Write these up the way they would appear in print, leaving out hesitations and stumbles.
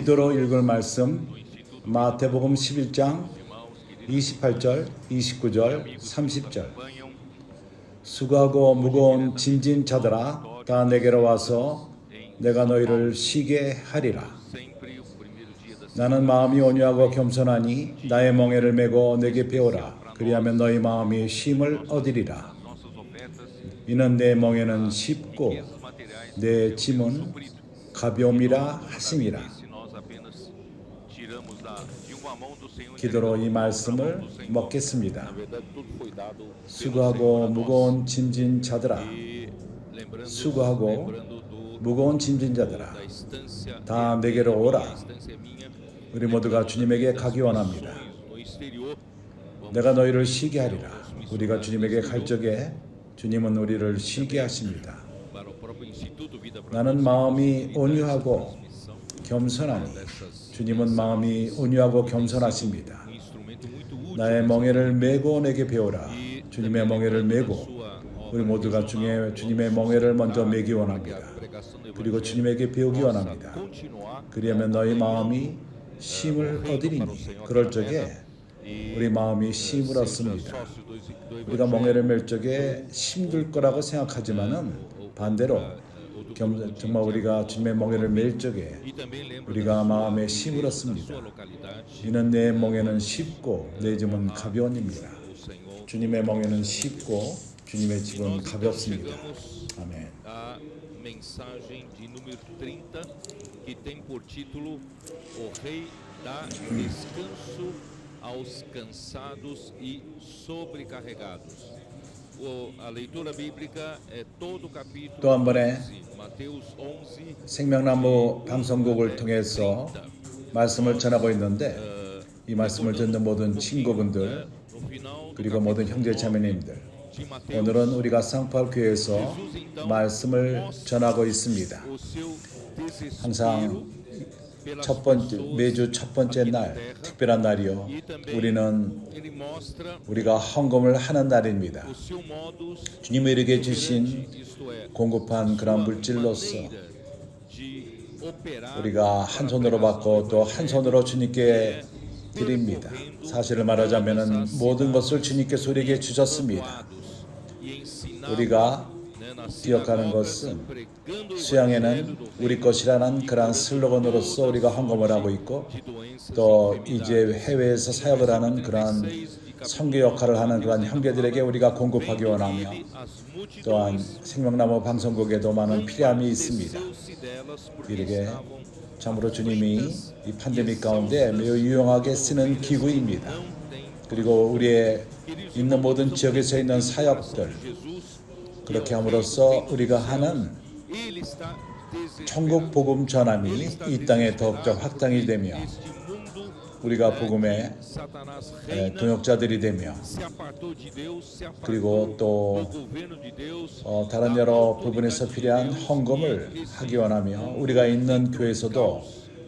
기도로 읽을 말씀 마태복음 11장 28절, 29절, 30절. 수고하고 무거운 짐진 자들아 다 내게로 와서 내가 너희를 쉬게 하리라. 나는 마음이 온유하고 겸손하니 나의 멍에를 메고 내게 배우라. 그리하면 너희 마음이 쉼을 얻으리라. 이는 내 멍에는 쉽고 내 짐은 가벼움이라 하심이라. 기도로 이 말씀을 먹겠습니다. 수고하고 무거운 짐진 자들아, 수고하고 무거운 짐진 자들아 다 내게로 오라. 우리 모두가 주님에게 가기 원합니다. 내가 너희를 쉬게 하리라. 우리가 주님에게 갈 적에 주님은 우리를 쉬게 하십니다. 나는 마음이 온유하고 겸손하니 주님은 마음이 온유하고 겸손하십니다. 나의 멍에를 메고 내게 배우라. 주님의 멍에를 메고 우리 모두가 주님의 멍에를 먼저 메기 원합니다. 그리고 주님에게 배우기 원합니다. 그리하면 너희 마음이 쉼을 얻으리니 그럴 적에 우리 마음이 쉼을 얻습니다. 우리가 멍에를 맬 적에 힘들 거라고 생각하지만은 반대로 정말 우리가 주님의 멍에를 맬 적에 우리가 마음에 힘을 얻습니다. 이는 내 멍에는 쉽고 내 짐은 가벼움입니다. 주님의 멍에는 쉽고 주님의 짐은 가볍습니다. 아멘. Mensagem de número 30, que tem por título O Rei dá descanso aos cansados e sobrecarregados. A leitura bíblica é todo o capítulo 또 한 번에 Mateus 11. 생명나무 방송국을 통해서 말씀을 전하고 있는데 이 말씀을 듣는 모든 친구분들 그리고 모든 형제 자매님들, 오늘은 우리가 쌍파울 교회에서 말씀을 전하고 있습니다. 항상 매주 첫 번째 날, 특별한 날이요. 우리가 헌금을 하는 날입니다. 주님이 우리에게 주신 공급한 그런 물질로서 우리가 한 손으로 받고 또 한 손으로 주님께 드립니다. 사실을 말하자면 모든 것을 주님께서 우리에게 주셨습니다. 우리가 기억하는 것은 수양에는 우리 것이라는 그러한 슬로건으로서 우리가 헌금을 하고 있고 또 이제 해외에서 사역을 하는 그러한 선교 역할을 하는 그러한 형제들에게 우리가 공급하기 원하며 또한 생명나무 방송국에도 많은 필요함이 있습니다. 이렇게 참으로 주님이 이 팬데믹 가운데 매우 유용하게 쓰는 기구입니다. 그리고 우리의 있는 모든 지역에서 있는 사역들 그렇게 함으로써 우리가 하는 천국 복음 전함이 이 땅에 더욱더 확장이 되며 우리가 복음의 동역자들이 되며 그리고 또 다른 여러 부분에서 필요한 헌금을 하기 원하며 우리가 있는 교회에서도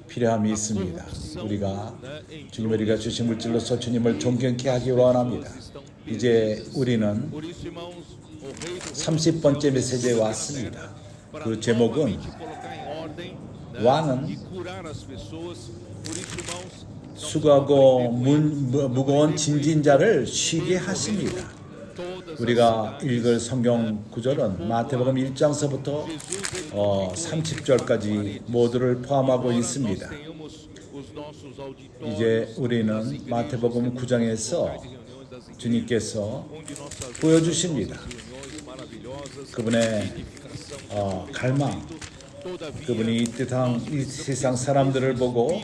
필요함이 있습니다. 우리가 주님을 우리가 주신 물질로서 주님을 존경케 하기 원합니다. 이제 우리는 30번째 메시지에 왔습니다. 그 제목은 왕은 수고하고 무거운 짐진 자를 쉬게 하십니다. 우리가 읽을 성경 구절은 마태복음 1장서부터 30절까지 모두를 포함하고 있습니다. 이제 우리는 마태복음 9장에서 주님께서 보여주십니다. 그분의 갈망, 그분이 이 세상 사람들을 보고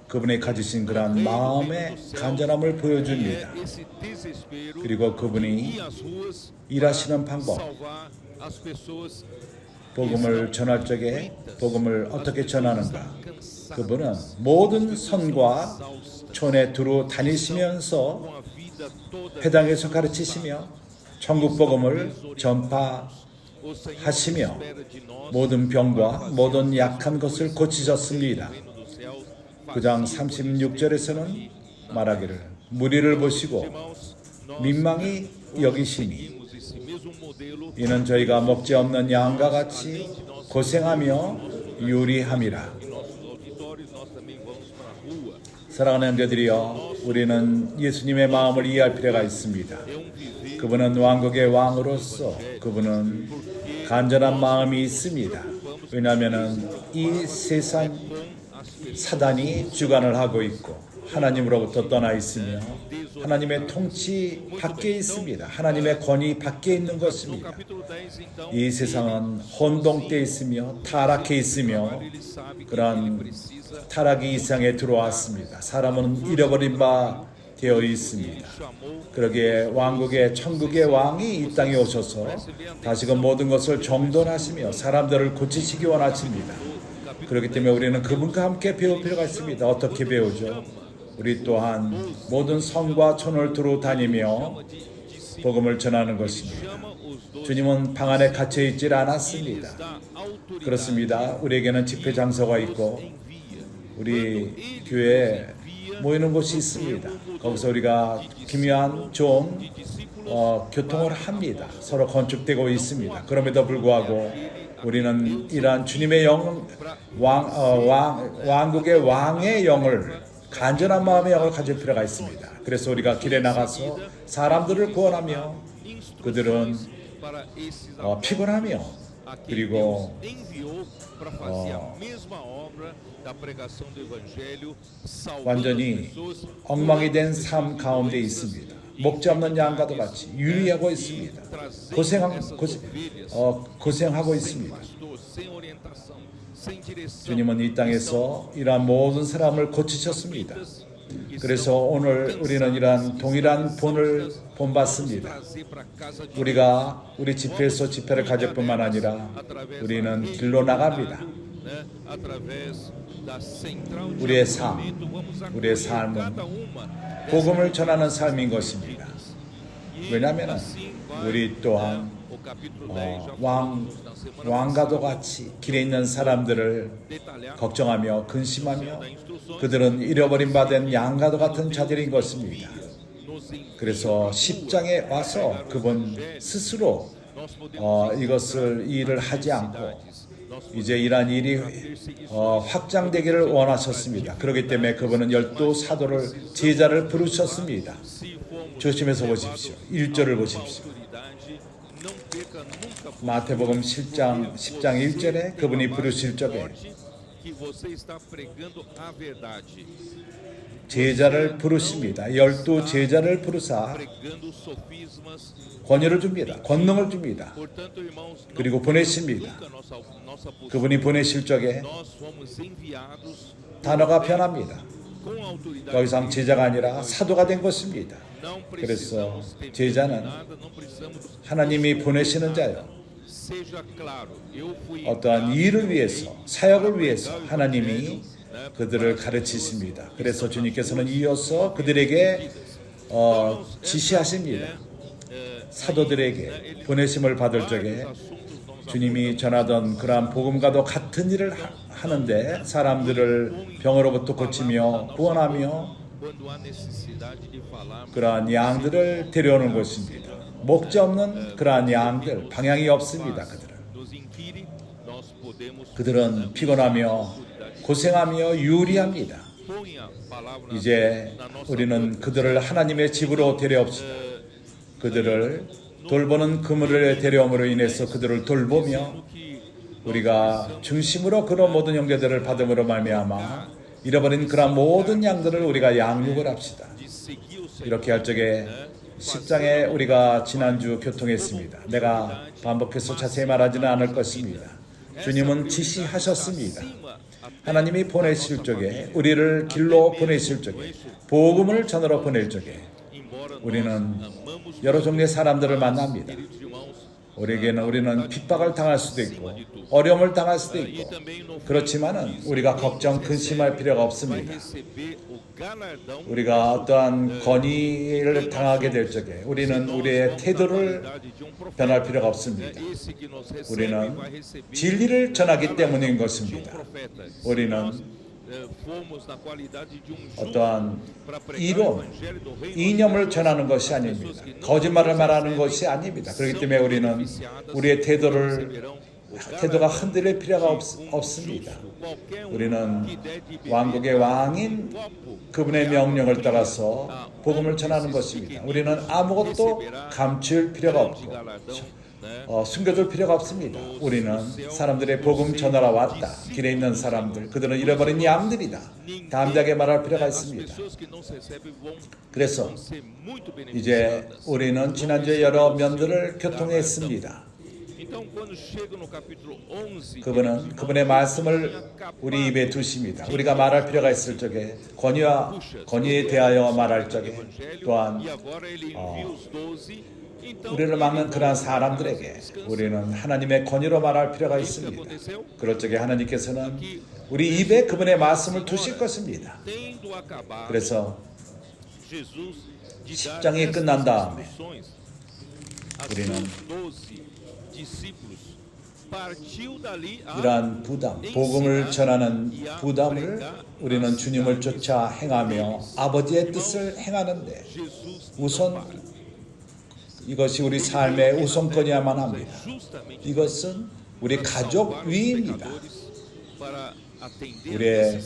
그분이 가지신 그러한 마음의 간절함을 보여줍니다. 그리고 그분이 일하시는 방법, 복음을 전할 적에 복음을 어떻게 전하는가. 그분은 모든 선과 촌에 두루 다니시면서 회당에서 가르치시며 천국 복음을 전파하시며 모든 병과 모든 약한 것을 고치셨습니다. 9장 36절에서는 말하기를 무리를 보시고 민망히 여기시니 이는 저희가 먹지 없는 양과 같이 고생하며 유리함이라. 사랑하는 형제들이여, 우리는 예수님의 마음을 이해할 필요가 있습니다. 그분은 왕국의 왕으로서 그분은 간절한 마음이 있습니다. 왜냐하면 이 세상 사단이 주관을 하고 있고 하나님으로부터 떠나 있으며 하나님의 통치 밖에 있습니다. 하나님의 권위 밖에 있는 것입니다. 이 세상은 혼동돼 있으며 타락해 있으며 그러한 타락이 이 세상에 들어왔습니다. 사람은 잃어버린 바 되어 있습니다. 그러기에 왕국의 천국의 왕이 이 땅에 오셔서 다시금 모든 것을 정돈하시며 사람들을 고치시기 원하십니다. 그렇기 때문에 우리는 그분과 함께 배울 필요가 있습니다. 어떻게 배우죠? 우리 또한 모든 성과 촌을 두루 다니며 복음을 전하는 것입니다. 주님은 방 안에 갇혀 있질 않았습니다. 그렇습니다. 우리에게는 집회 장소가 있고 우리 교회에 모이는 곳이 있습니다. 거기서 우리가 기묘한 좋은 교통을 합니다. 서로 건축되고 있습니다. 그럼에도 불구하고 우리는 이러한 주님의 왕국의 왕의 영을 간절한 마음의 영을 가질 필요가 있습니다. 그래서 우리가 길에 나가서 사람들을 구원하며 그들은 피곤하며 그리고 완전히 엉망이 된 삶 가운데 있습니다. 목자 없는 양과도 같이 유리하고 있습니다. 고생하고 있습니다. 주님은 이 땅에서 이러한 모든 사람을 고치셨습니다. 그래서 오늘 우리는 이러한 동일한 본을 본받습니다. 우리가 우리 집회에서 집회를 가질 뿐만 아니라 우리는 길로 나갑니다. 우리의 삶은 복음을 전하는 삶인 것입니다. 왜냐하면 우리 또한 왕과도 같이 길에 있는 사람들을 걱정하며 근심하며 그들은 잃어버린 바 된 양과도 같은 자들인 것입니다. 그래서 10장에 와서 그분 스스로 이 일을 하지 않고 이제 이러한 일이 확장되기를 원하셨습니다. 그렇기 때문에 그분은 12사도를 제자를 부르셨습니다. 조심해서 보십시오. 1절을 보십시오. 마태복음 10장 1절에 그분이 부르실 적에 제자를 부르십니다. 12제자를 부르사 권위를 줍니다. 권능을 줍니다. 그리고 보내십니다. 그분이 보내실 적에 단어가 변합니다. 더 이상 제자가 아니라 사도가 된 것입니다. 그래서 제자는 하나님이 보내시는 자요. 어떠한 일을 위해서, 사역을 위해서 하나님이 그들을 가르치십니다. 그래서 주님께서는 이어서 그들에게 지시하십니다. 사도들에게 보내심을 받을 적에 주님이 전하던 그러한 복음과도 같은 일을 하는데 사람들을 병으로부터 고치며 구원하며 그러한 양들을 데려오는 것입니다. 목자 없는 그러한 양들, 방향이 없습니다. 그들은 피곤하며 고생하며 유리합니다. 이제 우리는 그들을 하나님의 집으로 데려옵시다. 그들을 돌보는 그물에 데려옴으로 인해서 그들을 돌보며 우리가 중심으로 그런 모든 형제들을 받음으로 말미암아 잃어버린 그런 모든 양들을 우리가 양육을 합시다. 이렇게 할 적에 10장에 우리가 지난주 교통했습니다. 내가 반복해서 자세히 말하지는 않을 것입니다. 주님은 지시하셨습니다. 하나님이 보내실 적에 우리를 길로 보내실 적에 복음을 전하러 보낼 적에 우리는 여러 종류의 사람들을 만납니다. 우리는 핍박을 당할 수도 있고 어려움을 당할 수도 있고 그렇지만은 우리가 걱정 근심할 필요가 없습니다. 우리가 어떠한 권위를 당하게 될 적에 우리는 우리의 태도를 변할 필요가 없습니다. 우리는 진리를 전하기 때문인 것입니다. 우리는 어떠한 이념을 전하는 것이 아닙니다. 거짓말을 말하는 것이 아닙니다. 그렇기 때문에 우리는 우리의 태도를 태도가 흔들릴 필요가 없습니다. 우리는 왕국의 왕인 그분의 명령을 따라서 복음을 전하는 것입니다. 우리는 아무것도 감출 필요가 없고 숨겨둘 필요가 없습니다. 우리는 사람들의 복음 전하러 왔다. 길에 있는 사람들, 그들은 잃어버린 양들이다. 담대하게 말할 필요가 있습니다. 그래서 이제 우리는 지난주에 여러 면들을 교통했습니다. 그분은 그분의 말씀을 우리 입에 두십니다. 우리가 말할 필요가 있을 적에 권위에 대하여 말할 적에 또한 우리를 막는 그러한 사람들에게 우리는 하나님의 권위로 말할 필요가 있습니다. 그럴 적에 하나님께서는 우리 입에 그분의 말씀을 두실 것입니다. 그래서 10장이 끝난 다음에 우리는 이러한 부담, 복음을 전하는 부담을 우리는 주님을 쫓아 행하며 아버지의 뜻을 행하는데 우선 이것이 우리 삶의 우선권이야만 합니다. 이것은 우리 가족 위입니다. 우리의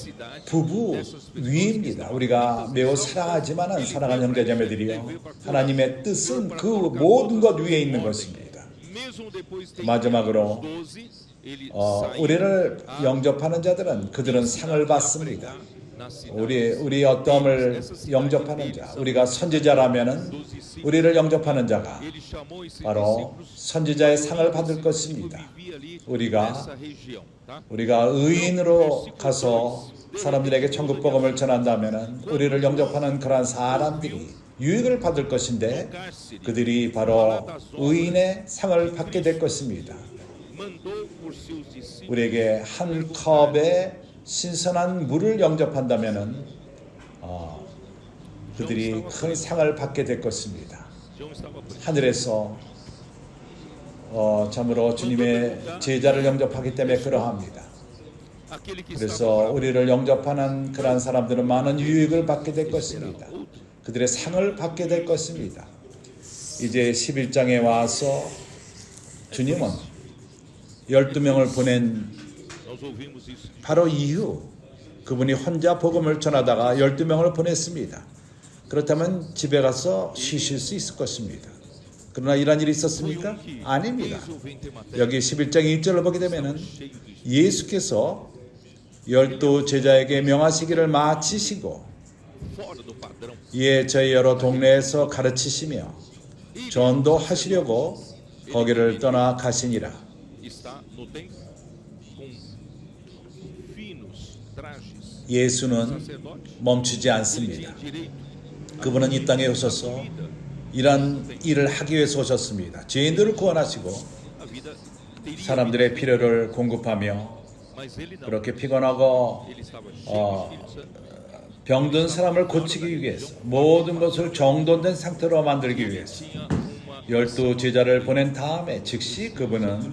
부부 위입니다. 우리가 매우 사랑하지만 사랑하는 형제자매들이요, 하나님의 뜻은 그 모든 것 위에 있는 것입니다. 마지막으로 우리를 영접하는 자들은 그들은 상을 받습니다. 우리 어떠함을 영접하는 자, 우리가 선지자라면은 우리를 영접하는 자가 바로 선지자의 상을 받을 것입니다. 우리가 의인으로 가서 사람들에게 천국 복음을 전한다면은 우리를 영접하는 그러한 사람들이 유익을 받을 것인데 그들이 바로 의인의 상을 받게 될 것입니다. 우리에게 한 컵의 신선한 물을 영접한다면은 그들이 큰 상을 받게 될 것입니다. 하늘에서 참으로 주님의 제자를 영접하기 때문에 그러합니다. 그래서 우리를 영접하는 그러한 사람들은 많은 유익을 받게 될 것입니다. 그들의 상을 받게 될 것입니다. 이제 11장에 와서 주님은 12명을 보낸 바로 이후 그분이 혼자 복음을 전하다가 12명을 보냈습니다. 그렇다면 집에 가서 쉬실 수 있을 것입니다. 그러나 이런 일이 있었습니까? 아닙니다. 여기 11장 1절을 보게 되면 예수께서 12 제자에게 명하시기를 마치시고 이에 저희 여러 동네에서 가르치시며 전도하시려고 거기를 떠나 가시니라. 예수는 멈추지 않습니다. 그분은 이 땅에 오셔서 이런 일을 하기 위해서 오셨습니다. 죄인들을 구원하시고 사람들의 필요를 공급하며 그렇게 피곤하고 병든 사람을 고치기 위해서 모든 것을 정돈된 상태로 만들기 위해서 12 제자를 보낸 다음에 즉시 그분은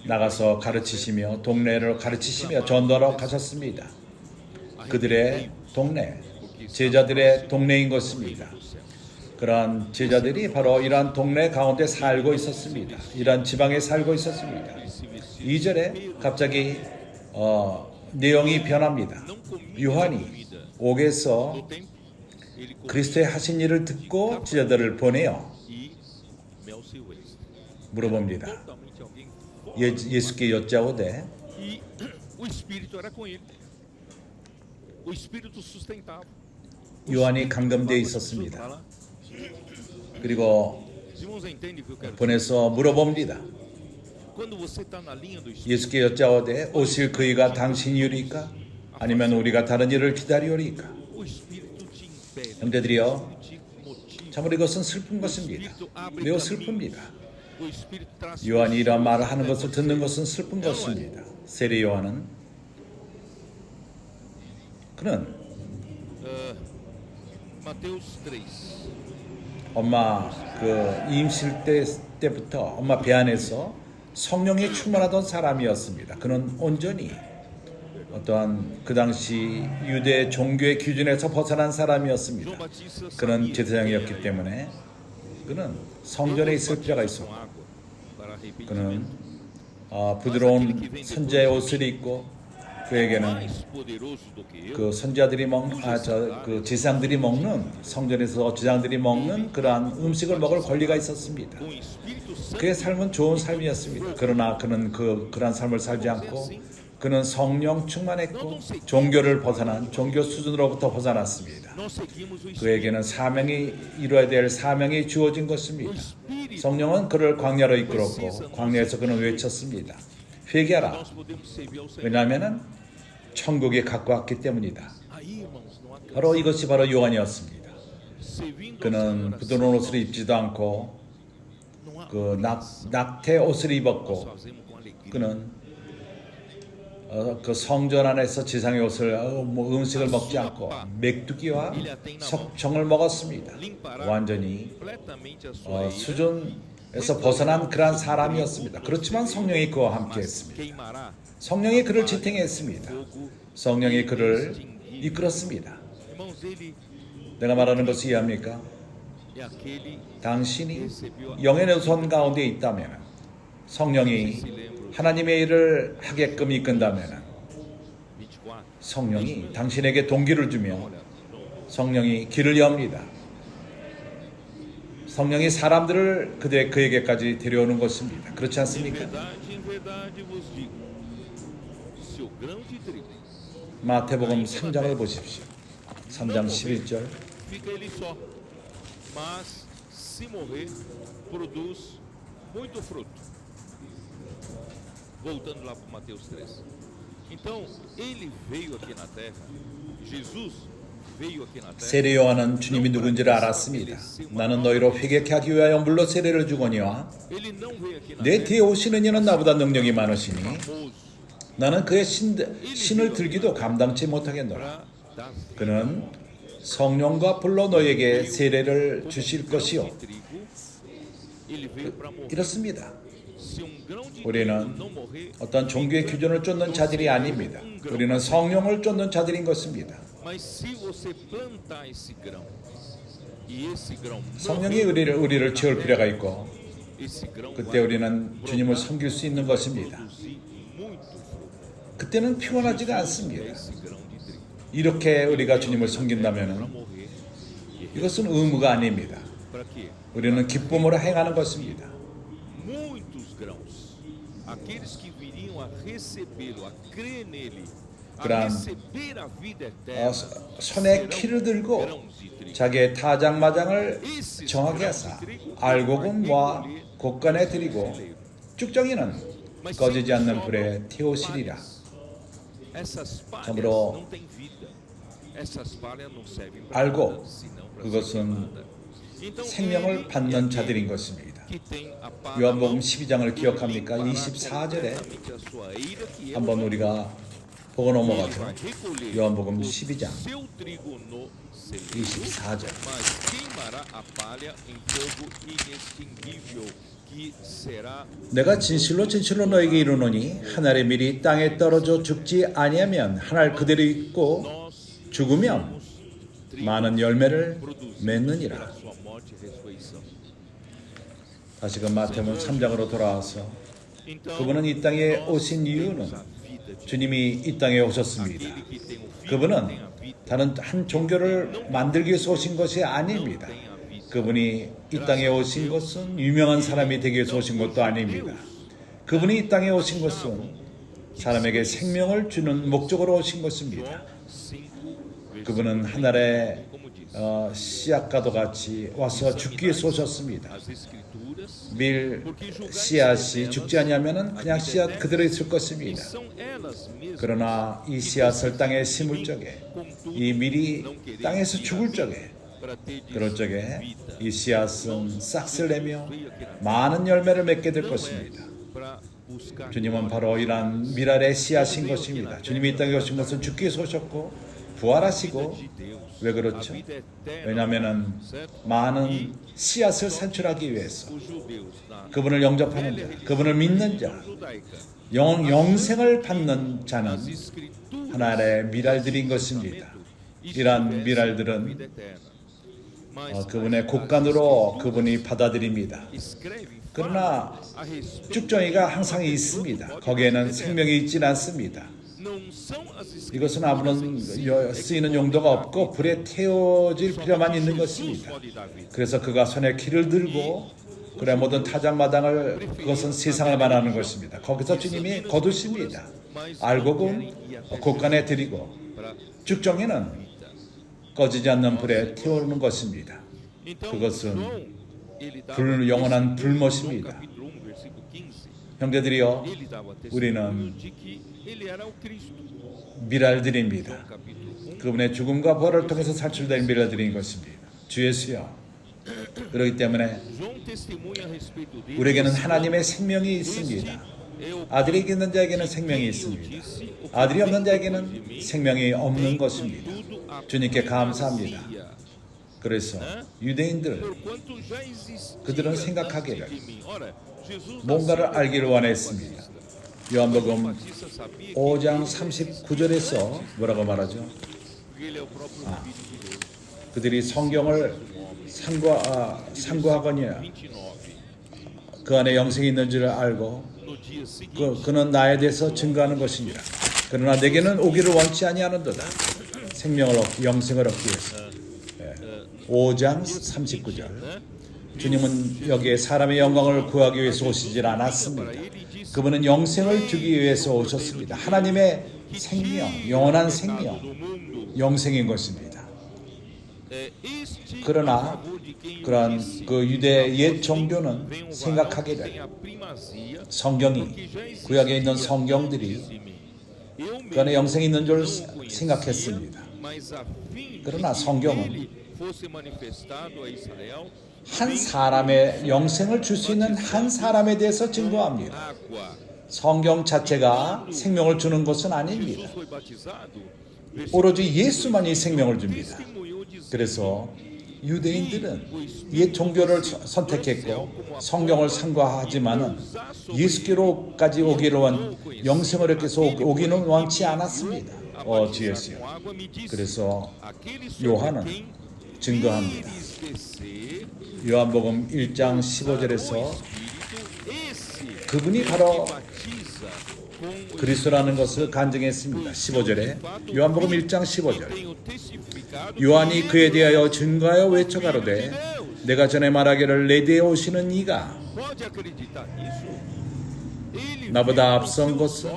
나가서 가르치시며 동네를 가르치시며 전도하러 가셨습니다. 그들의 동네, 제자들의 동네인 것입니다. 그러한 제자들이 바로 이러한 동네 가운데 살고 있었습니다. 이러한 지방에 살고 있었습니다. 2절에 갑자기 내용이 변합니다. 요한이 옥에서 그리스도의 하신 일을 듣고 제자들을 보내어 물어봅니다. 예수께 여짜오되 요한이 감금되어 있었습니다. 그리고 보내서 물어봅니다. 예수께 여짜오되 오실 그이가 당신이오리까? 아니면 우리가 다른 일을 기다리오리까? 형제들이여, 참으로 이것은 슬픈 것입니다. 매우 슬픕니다. 요한이 이런 말을 하는 것을 듣는 것은 슬픈 것입니다. 세례 요한은 그는 엄마 임실 때부터 엄마 배 안에서 성령에 충만하던 사람이었습니다. 그는 온전히 어떠한 그 당시 유대 종교의 기준에서 벗어난 사람이었습니다. 그는 제사장이었기 때문에 그는 성전에 있을 필요가 있었고 그는 부드러운 선지자의 옷을 입고 그에게는 mais poderoso do que eu, 그 선지자들이 그 지상들이 먹는 성전에서 지상들이 먹는 그러한 음식을 먹을 권리가 있었습니다. com o Espírito Santo, 그의 삶은 좋은 삶이었습니다. 그러나 그는 그러한 삶을 살지 않고 그는 성령 충만했고 종교를 벗어난 종교 수준으로부터 벗어났습니다. nós seguimos o Espírito. 그에게는 사명이 이루어야 될 사명이 주어진 것입니다. 성령은 그를 광야로 이끌었고 광야에서 그는 외쳤습니다. 회개하라. Nós podemos servir ao Senhor. 왜냐하면 천국이 가까웠기 때문이다. Aí, irmãos, não há 바로 이것이 바로 요한이었습니다. servindo ao 그는 Senhor 부드러운 assim, 옷을 입지도 않고 não há 그 낙태 옷을 nós 입었고 fazemos com alegria. 그는 그 성전 안에서 지상의 옷을 음식을 먹지 않고 메뚜기와 석청을 먹었습니다. Limpará 완전히 completamente a sua ira, 수준에서 벗어난 그러한 사람이었습니다. 그렇지만 성령이 그와 함께했습니다. queimará 성령이 그를 지탱했습니다. fogo. 성령이 그를 이끌었습니다. Irmãos, ele 내가 말하는 것을 이해합니까? é aquele 당신이 영의 손 가운데 있다면 성령이 se lembra 하나님의 일을 하게끔 이끈다면 24. 성령이 당신에게 동기를 주며 성령이 길을 엽니다. 성령이 사람들을 그에게까지 데려오는 것입니다. 그렇지 않습니까? Em verdade vos digo, se o grão de trigo 마태복음 3장을 보십시오. 3장 11절. fica ele só, mas se morrer, produz muito fruto. Voltando lá para Mateus 3. Então, ele veio aqui na terra, Jesus veio aqui na terra. 세례 요한은 주님이 누군지를 알았습니다. 나는 너희로 회개케 하기 위하여 물로 세례를 주거니와 Ele não veio aqui na 내 terra 뒤에 오시는 이는 나보다 능력이 많으시니 famoso 나는 그의 신을 들기도 감당치 못하겠노라. para dar 그는 성령과 불로 너희에게 세례를 주실 것이요. trigo. Ele veio para morrer. 이렇습니다. Se um grão de trigo 우리는 não morrer, 어떤 종교의 기준을 쫓는 자들이 아닙니다. 우리는 성령을 쫓는 자들인 것입니다. mas se você plantar esse grão e esse grão 성령이 우리를 채울 필요가 있고 esse grão 그때 vai 우리는 주님을 섬길 수 있는 것입니다. produzir muito fruto. 그때는 피곤하지가 않습니다. Esse grão de trigo 이렇게 우리가 주님을 para 섬긴다면 morrer. 이것은 의무가 아닙니다. Para quê? 우리는 기쁨으로 행하는 것입니다. Muitos grãos. Aqueles que viriam a recebê-lo, a crer nele, a 그러한 receber a vida eterna, 손에 키를 들고 grãos de trigo. 자기의 타작마장을 Esses 정하게 grãos 하사 de trigo 알곡은과 곡간에 드리고 쭉정이는 Mas 꺼지지 sempre 않는 sobram 불에 태우시리라. palhas. Essas palhas 참으로 não têm vida. Essas palhas não servem para 알곡, nada, senão para 그것은 ser queimada. Então, 생명을 ele 받는 é 자들인 aquele 것입니다. que tem a pá na 요한복음 mão, 12장을 기억합니까? limpará 24절에 completamente a sua ira, que é 한번 o 우리가 보고 Ele 넘어가죠. vai recolher 요한복음 o 12장 seu trigo no celeiro, 24절. mas queimará a palha em fogo inextinguível, que será 내가 진실로 너에게 이르노니 한 알의 밀이 땅에 떨어져 죽지 아니하면 한 알 그대로 있고 nós 죽으면 trigo 많은 열매를 produzido 맺느니라. pela sua morte e ressurreição. 다시금 마태복음 3장으로 돌아와서 Então, 그분은 이 땅에 nós 오신 이유는 temos a vida de 주님이 이 땅에 오셨습니다. aquele que tem o filho, 그분은 tem a vida, 다른 한 종교를 만들기 위해서 오신 것이 아닙니다. tem a vida. 그분이 이 땅에 오신 것은 유명한 사람이 되기 위해서 오신 것도 아닙니다. 그분이 이 땅에 오신 것은 사람에게 생명을 주는 목적으로 오신 것입니다. João 5, 그분은 하늘의 como diz, 씨앗과도 같이 와서 죽기 위해서 오셨습니다. as escrituras 밀 씨앗이 죽지 아니하면은 그냥 씨앗 그대로 있을 것입니다. são elas mesmas 그러나 이 씨앗을 땅에 심을 적에 이 밀이 땅에서 죽을 적에 para ter de 그럴 적에 vida. 이 씨앗은 싹을 내며 많은 열매를 맺게 될 것입니다. Para buscar 주님은 바로 이러한 미랄의 씨앗인 것입니다. 주님이 이 땅에 오신 것은 죽기 위해서 오셨고 부활하시고 de Deus. 왜 A 그렇죠? vida eterna, 왜냐하면 certo? 많은 씨앗을 산출하기 위해서 Os judeus na 그분을 영접하는 자, 그분을 믿는 자, judaica, 영생을 받는 자는 as escrituras 하나의 미랄들인 것입니다. 이러한 estivessem 미랄들은 na vida eterna. 그분의 곡간으로 그분이 받아들입니다. 그러나 쭉정이가 항상 있습니다. 거기에는 생명이 있지는 않습니다. 이것은 아무런 쓰이는 용도가 없고 불에 태워질 필요만 있는 것입니다. 그래서 그가 손에 키를 들고 그래 모든 타작마당을 그것은 세상을 말하는 것입니다. 거기서 주님이 거두십니다. 알고 본 곡간에 드리고 쭉정이는 꺼지지 않는 불에 태우는 것입니다. 그것은 영원한 불못입니다. 형제들이여, 우리는 미랄들입니다. 그분의 죽음과 부활을 통해서 살출된 미랄들인 것입니다. 주 예수여, 그렇기 때문에 우리에게는 하나님의 생명이 있습니다. 아들이 있는 자에게는 생명이 있습니다. 아들이 없는 자에게는 생명이 없는 것입니다. 주님께 감사합니다. 그래서 유대인들, 그들은 생각하기를 뭔가를 알기를 원했습니다. 요한복음 5장 39절에서 뭐라고 말하죠? 그들이 성경을 상고하거니와 그 안에 영생이 있는 줄 알고 그는 나에 대해서 증거하는 것이니라. 그러나 내게는 오기를 원치 아니하는도다. 영생을 얻기 위해서. 5장 39절. 주님은 여기에 사람의 영광을 구하기 위해서 오시질 않았습니다. 그분은 영생을 주기 위해서 오셨습니다. 하나님의 생명, 영원한 생명, 영생인 것입니다. 그러나 그러한 그 유대 옛 종교는 생각하기를 성경이, 구약에 있는 성경들이 그 안에 영생이 있는 줄 생각했습니다. 그러나 성경은 한 사람의 영생을 줄 수 있는 한 사람에 대해서 증거합니다. 성경 자체가 생명을 주는 것은 아닙니다. 오로지 예수만이 생명을 줍니다. 그래서 유대인들은 옛 종교를 선택했고 성경을 상고하지만은 예수께로까지 오기를 영생을 얻기 위해서 오기는 원치 않았습니다. 주 예수요. 그래서 요한은 증거합니다. 요한복음 1장 15절에서 그분이 바로 그리스도라는 것을 간증했습니다. 15절에 요한복음 1장 15절 요한이 그에 대하여 증거하여 외쳐가로되 내가 전에 말하기를 내 뒤에 오시는 이가 나보다 앞선 것은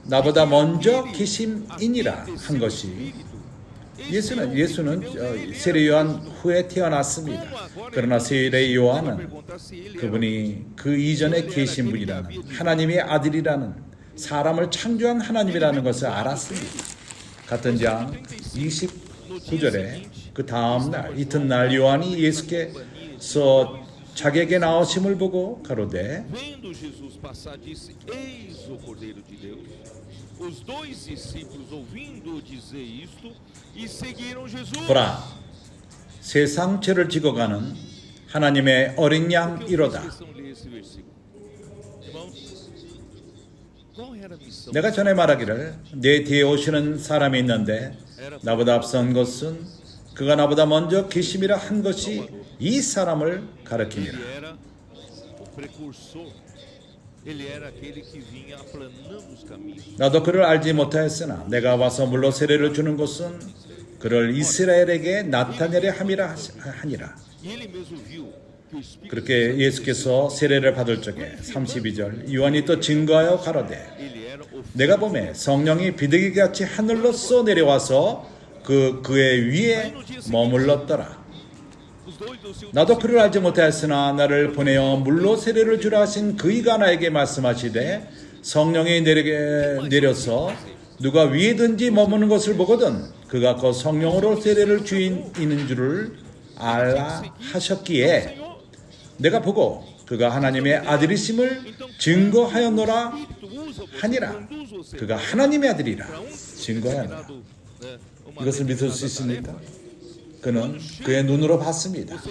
나보다 먼저 계심이니라 한 것이 예수는 세례 요한 후에 태어났습니다. 그러나 세례 요한은 그분이 그 이전에 계신 분이라는 하나님의 아들이라는 사람을 창조한 하나님이라는 것을 알았습니다. 같은 장 29절에 그 다음 날 이튿날 요한이 예수께서 자기에게 나오심을 보고 가로되 보라 세상 죄를 지고 가는 하나님의 어린 양이로다. 내가 전에 말하기를 내 뒤에 오시는 사람이 있는데 나보다 앞선 것은 그가 나보다 먼저 계심이라 한 것이 이 사람을 가리킴이라. 나도 그를 알지 못하였으나 내가 와서 물로 세례를 주는 것은 그를 이스라엘에게 나타내려 함이라 하니라. 그렇게 예수께서 세례를 받을 적에 32절 요한이 또 증거하여 가로되 내가 보매 성령이 비둘기같이 하늘로서 내려와서 그의 위에 머물렀더라. 나도 그를 알지 못하였으나 나를 보내어 물로 세례를 주라 하신 그이가 나에게 말씀하시되 성령이 내려서 누가 위에든지 머무는 것을 보거든 그가 그 성령으로 세례를 주인인 줄을 알라 하셨기에 내가 보고 그가 하나님의 아들이심을 증거하였노라 하니라. 그가 하나님의 아들이라 증거하였노라. 이것을 믿을 수 있습니까? 그는 그의 눈으로 봤습니다.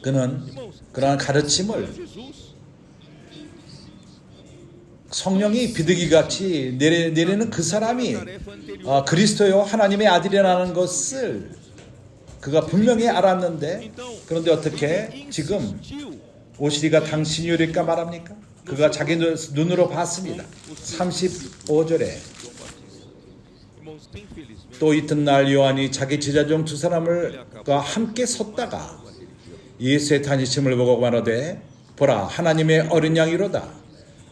그는 그러한 가르침을 성령이 비둘기같이 내리는 그 사람이 그리스도요 하나님의 아들이라는 것을 그가 분명히 알았는데, 그런데 어떻게 지금 오시리가 당신이오리까 말합니까? 그가 자기 눈으로 봤습니다. 35절에 또 이튿날 요한이 자기 제자 중 두 사람과 함께 섰다가 예수의 다니심을 보고 말하되 보라 하나님의 어린 양이로다.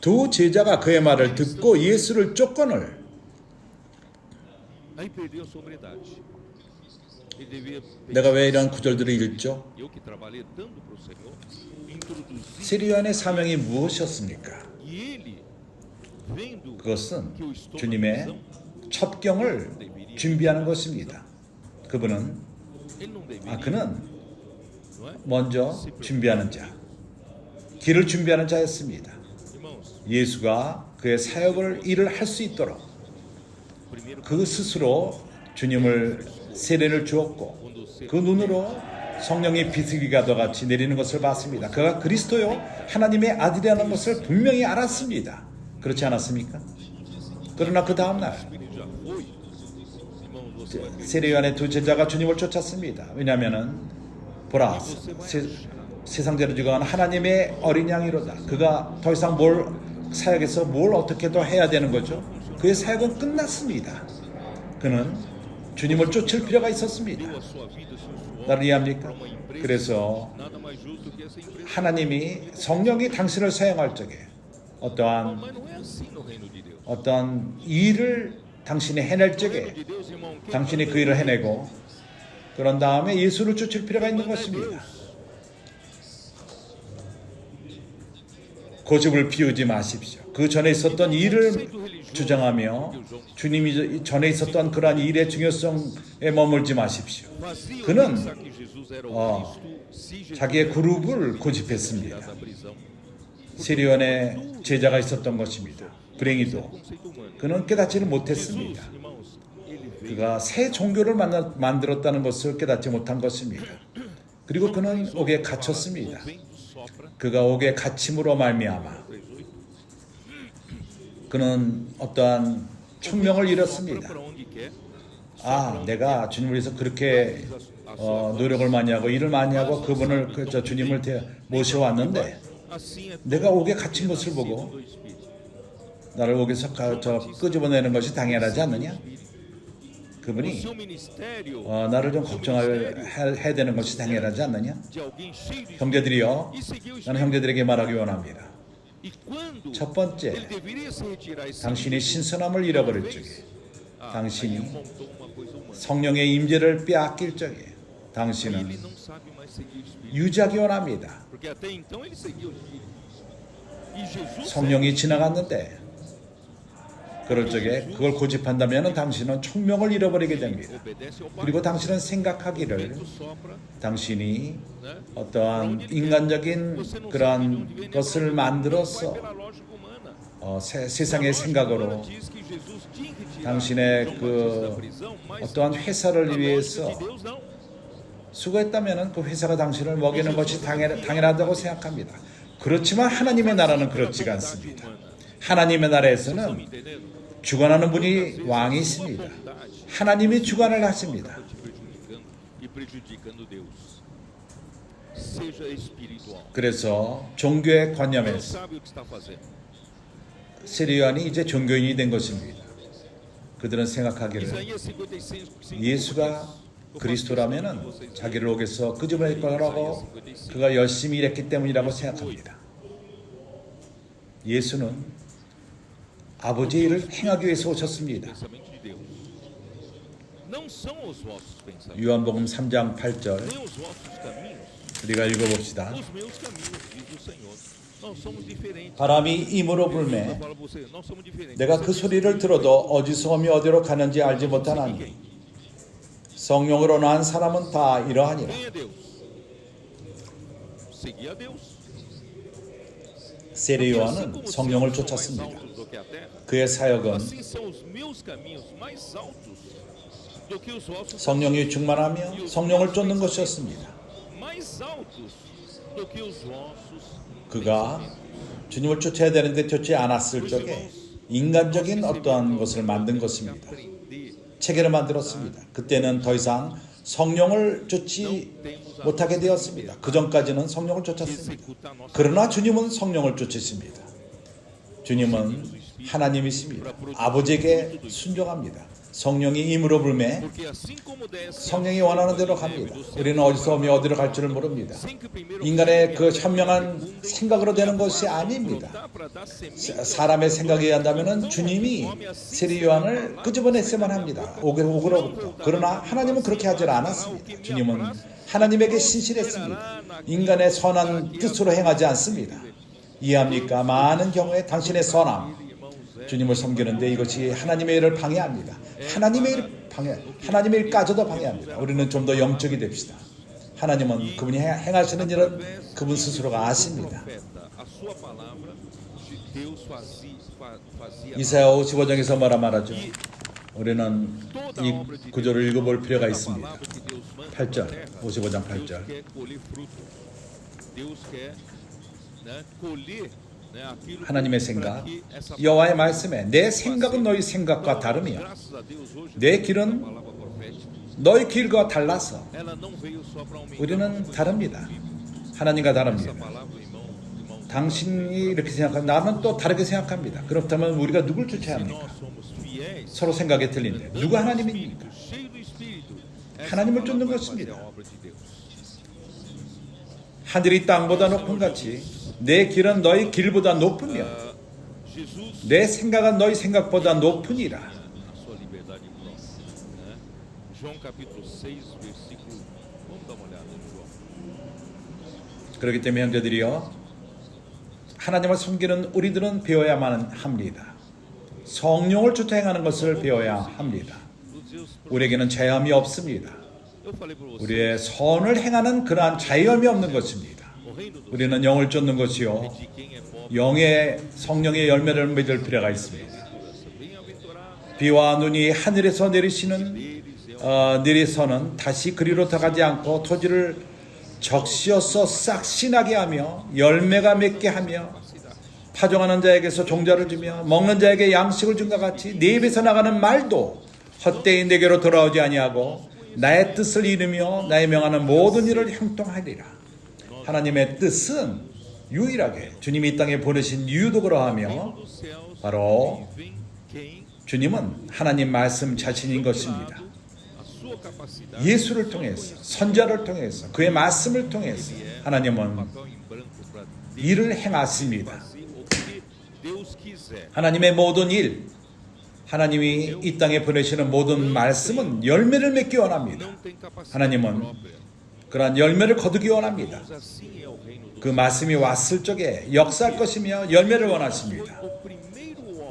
두 제자가 그의 말을 듣고 예수를 쫓거늘. 내가 왜 이런 구절들을 읽죠? 세례 요한의 사명이 무엇이었습니까? 그것은 주님의 첩경을 준비하는 것입니다. 그는 먼저 준비하는 자, 길을 준비하는 자였습니다. 예수가 그의 사역을 일을 할 수 있도록 그 스스로 주님을 세례를 주었고 그 눈으로 성령의 비둘기가 같이 내리는 것을 봤습니다. 그가 그리스도요 하나님의 아들이라는 것을 분명히 알았습니다. 그렇지 않았습니까? 그러나 그 다음날 세례 요한의 두 제자가 주님을 쫓았습니다. 왜냐하면 보라 세상대로 주관한 하나님의 어린 양이로다. 그가 더 이상 사역에서 뭘 어떻게 더 해야 되는 거죠? 그의 사역은 끝났습니다. 그는 주님을 쫓을 필요가 있었습니다. 나를 이해합니까? 그래서 하나님이 성령이 당신을 사용할 적에 어떠한 일을 당신이 해낼 적에 당신이 그 일을 해내고 그런 다음에 예수를 쫓을 필요가 있는 것입니다. 고집을 피우지 마십시오. 그 전에 있었던 일을 주장하며 주님이 전에 있었던 그러한 일의 중요성에 머물지 마십시오. 그는 자기의 그룹을 고집했습니다. 세례 요한의 제자가 있었던 것입니다. 불행히도 그는 깨닫지를 못했습니다. 그가 새 종교를 만들었다는 것을 깨닫지 못한 것입니다. 그리고 그는 옥에 갇혔습니다. 그가 옥에 갇힘으로 말미암아 그는 어떠한 총명을 잃었습니다. 내가 주님을 위해서 그렇게 노력을 많이 하고 일을 많이 하고 그분을 주님을 모셔왔는데 내가 옥에 갇힌 것을 보고 나를 옥에서 끄집어내는 것이 당연하지 않느냐? 그분이 나를 좀 걱정해야 되는 것이 당연하지 않느냐? 형제들이여, 나는 형제들에게 말하기 원합니다. 첫 번째, 당신이 신선함을 잃어버릴 적에, 당신이 성령의 임재를 빼앗길 적에 당신은 유지하기 원합니다. 성령이 지나갔는데 그럴 적에 그걸 고집한다면 당신은 총명을 잃어버리게 됩니다. 그리고 당신은 생각하기를 당신이 어떠한 인간적인 그런 것을 만들어서 세상의 생각으로 당신의 그 어떠한 회사를 위해서 수고했다면 그 회사가 당신을 먹이는 것이 당연하다고 생각합니다. 그렇지만 하나님의 나라는 그렇지가 않습니다. 하나님의 나라에서는 주관하는 분이 왕이 있습니다. 하나님이 주관을 하십니다. 그래서 종교의 관념에서 세례 요한이 이제 종교인이 된 것입니다. 그들은 생각하기를 예수가 그리스도라면은 자기를 옥에서 끄집어낼 거라고 그가 열심히 일했기 때문이라고 생각합니다. 예수는 아버지의 일을 행하기 위해서 오셨습니다. 요한복음 3장 8절 우리가 읽어봅시다. 바람이 임으로 불매 내가 그 소리를 들어도 어디서 오며 어디로 가는지 알지 못하나니 성령으로 난 사람은 다 이러하니라. 세례 요한은 성령을 쫓았습니다. 그의 사역은 성령이 충만하며 성령을 쫓는 것이었습니다. 그가 주님을 쫓아야 되는데 쫓지 않았을 적에 인간적인 어떠한 것을 만든 것입니다. 체계를 만들었습니다. 그때는 더 이상 성령을 쫓지 못하게 되었습니다. 그 전까지는 성령을 쫓았습니다. 그러나 주님은 성령을 쫓으십니다. 주님은 하나님이십니다. 아버지에게 순종합니다. 성령이 임으로 불매 성령이 원하는 대로 갑니다. 우리는 어디서 오며 어디로 갈 줄을 모릅니다. 인간의 그 현명한 생각으로 되는 것이 아닙니다. 사람의 생각에 한다면 주님이 세리 요한을 끄집어냈어야만 합니다. 옥으로부터. 그러나 하나님은 그렇게 하지 않았습니다. 주님은 하나님에게 신실했습니다. 인간의 선한 뜻으로 행하지 않습니다. 이해합니까? 많은 경우에 당신의 선함, 주님을 섬기는데 이것이 하나님의 일을 방해합니다. 하나님의 일까지도 방해합니다. 우리는 좀 더 영적이 됩시다. 하나님은 그분이 행하시는 일은 그분 스스로가 아십니다. 이사야 55장에서 뭐라 말하죠? 우리는 이 구절을 읽어볼 필요가 있습니다. 8절, 55장 8절. 하나님의 생각, 여호와의 말씀에 내 생각은 너희 생각과 다르며 내 길은 너희 길과 달라서 우리는 다릅니다. 하나님과 다릅니다. 당신이 이렇게 생각하면 나는 또 다르게 생각합니다. 그렇다면 우리가 누굴 쫓아야 합니까? 서로 생각이 틀린데 누가 하나님입니까? 하나님을 쫓는 것입니다. 하늘이 땅보다 높은 같이 내 길은 너희 길보다 높으며 내 생각은 너희 생각보다 높으니라. 그렇기 때문에 형제들이여, 하나님을 섬기는 우리들은 배워야만 합니다. 성령을 쫓아 행하는 것을 배워야 합니다. 우리에게는 자유함이 없습니다. 우리의 선을 행하는 그러한 자유함이 없는 것입니다. 우리는 영을 쫓는 것이요, 영의 성령의 열매를 맺을 필요가 있습니다. 비와 눈이 하늘에서 내리서는 다시 그리로 들어가지 않고 토지를 적시어서 싹신하게 하며 열매가 맺게 하며 파종하는 자에게서 종자를 주며 먹는 자에게 양식을 준 것 같이 네 입에서 나가는 말도 헛되이 내게로 돌아오지 아니하고 나의 뜻을 이루며 나의 명하는 모든 일을 형통하리라. 하나님의 뜻은 유일하게 주님이 이 땅에 보내신 이유도 그러하며 바로 주님은 하나님 말씀 자신인 것입니다. 예수를 통해서, 선자를 통해서, 그의 말씀을 통해서 하나님은 일을 행하십니다. 하나님의 모든 일, 하나님이 이 땅에 보내시는 모든 말씀은 열매를 맺기 원합니다. 하나님은 그러한 열매를 거두기 원합니다. 그 말씀이 왔을 적에 역사할 것이며 열매를 원하십니다.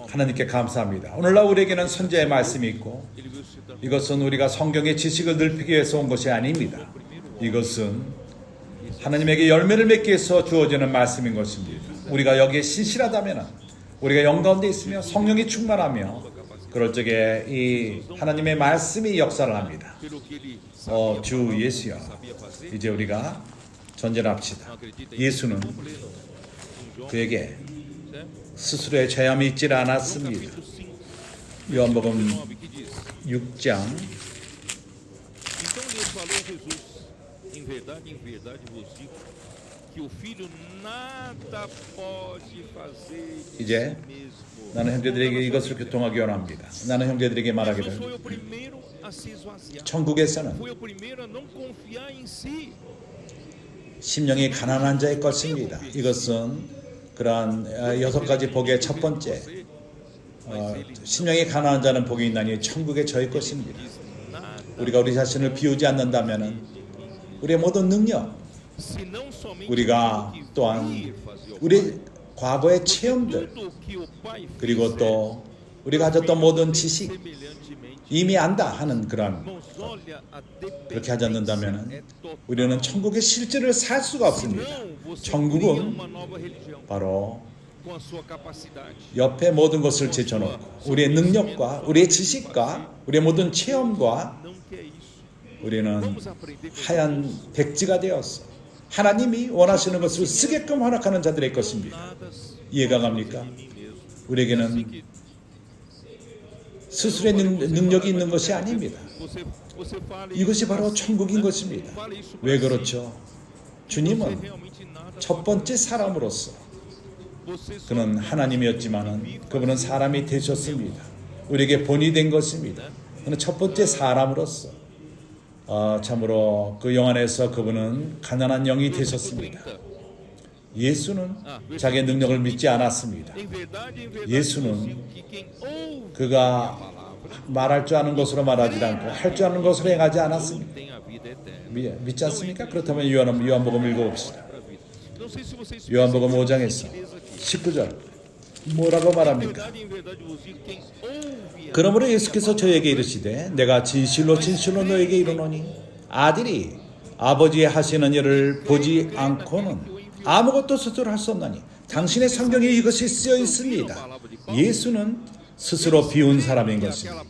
하나님께 감사합니다. 오늘날 우리에게는 선지자의 말씀이 있고 이것은 우리가 성경의 지식을 넓히기 위해서 온 것이 아닙니다. 이것은 하나님에게 열매를 맺기 위해서 주어지는 말씀인 것입니다. 우리가 여기에 신실하다면, 우리가 영 가운데 있으며 성령이 충만하며 그럴 적에 이 하나님의 말씀이 역사를 합니다. 주 예수여, 이제 우리가 전진합시다. 예수는 그에게 스스로의 죄함이 있지 않았습니다. 요한복음 6장 이제 나는 형제들에게 이것을 교통하기 원합니다. 나는 형제들에게 말하기를, 천국에서는 심령이 가난한 자의 것입니다. 이것은 그러한 6가지 복의 첫 번째, 심령이 가난한 자는 복이 있나니 천국의 저의 것입니다. 우리가 우리 자신을 비우지 않는다면 우리의 모든 능력, 우리가 또한 우리 과거의 체험들, 그리고 또 우리가 가졌던 모든 지식, 이미 안다 하는 그런 것, 그렇게 하지 않는다면 우리는 천국의 실제를 살 수가 없습니다. 천국은 바로 옆에 모든 것을 제쳐놓고 우리의 능력과 우리의 지식과 우리의 모든 체험과 우리는 하얀 백지가 되어서 하나님이 원하시는 것을 쓰게끔 허락하는 자들의 것입니다. 이해가 갑니까? em mim mesmo. 우리에게는 Assim que 스스로의 능력이 있는 것이 아닙니다. você fala 이것이 바로 천국인 것입니다. 왜 그렇죠? 주님은 첫 번째 사람으로서 그는 하나님이었지만은 그분은 사람이 되셨습니다. 우리에게 본이 된 것입니다. 그는 첫 번째 사람으로서 참으로 그 영안에서 그분은 가난한 영이 되셨습니다. 예수는 자기의 능력을 믿지 않았습니다. 예수는 그가 말할 줄 아는 것으로 말하지 않고 할 줄 아는 것으로 행하지 않았습니다. 믿지 않습니까? 그렇다면 요한복음 읽어봅시다. 요한복음 5장에서 19절 뭐라고 말합니까? 그러므로 예수께서 저에게 이르시되 내가 진실로 진실로 너에게 이르노니 아들이 아버지의 하시는 일을 보지 않고는 아무것도 스스로 할 수 없나니 당신의 성경에 이것이 쓰여 있습니다. 예수는 스스로 비운 사람인 것입니다.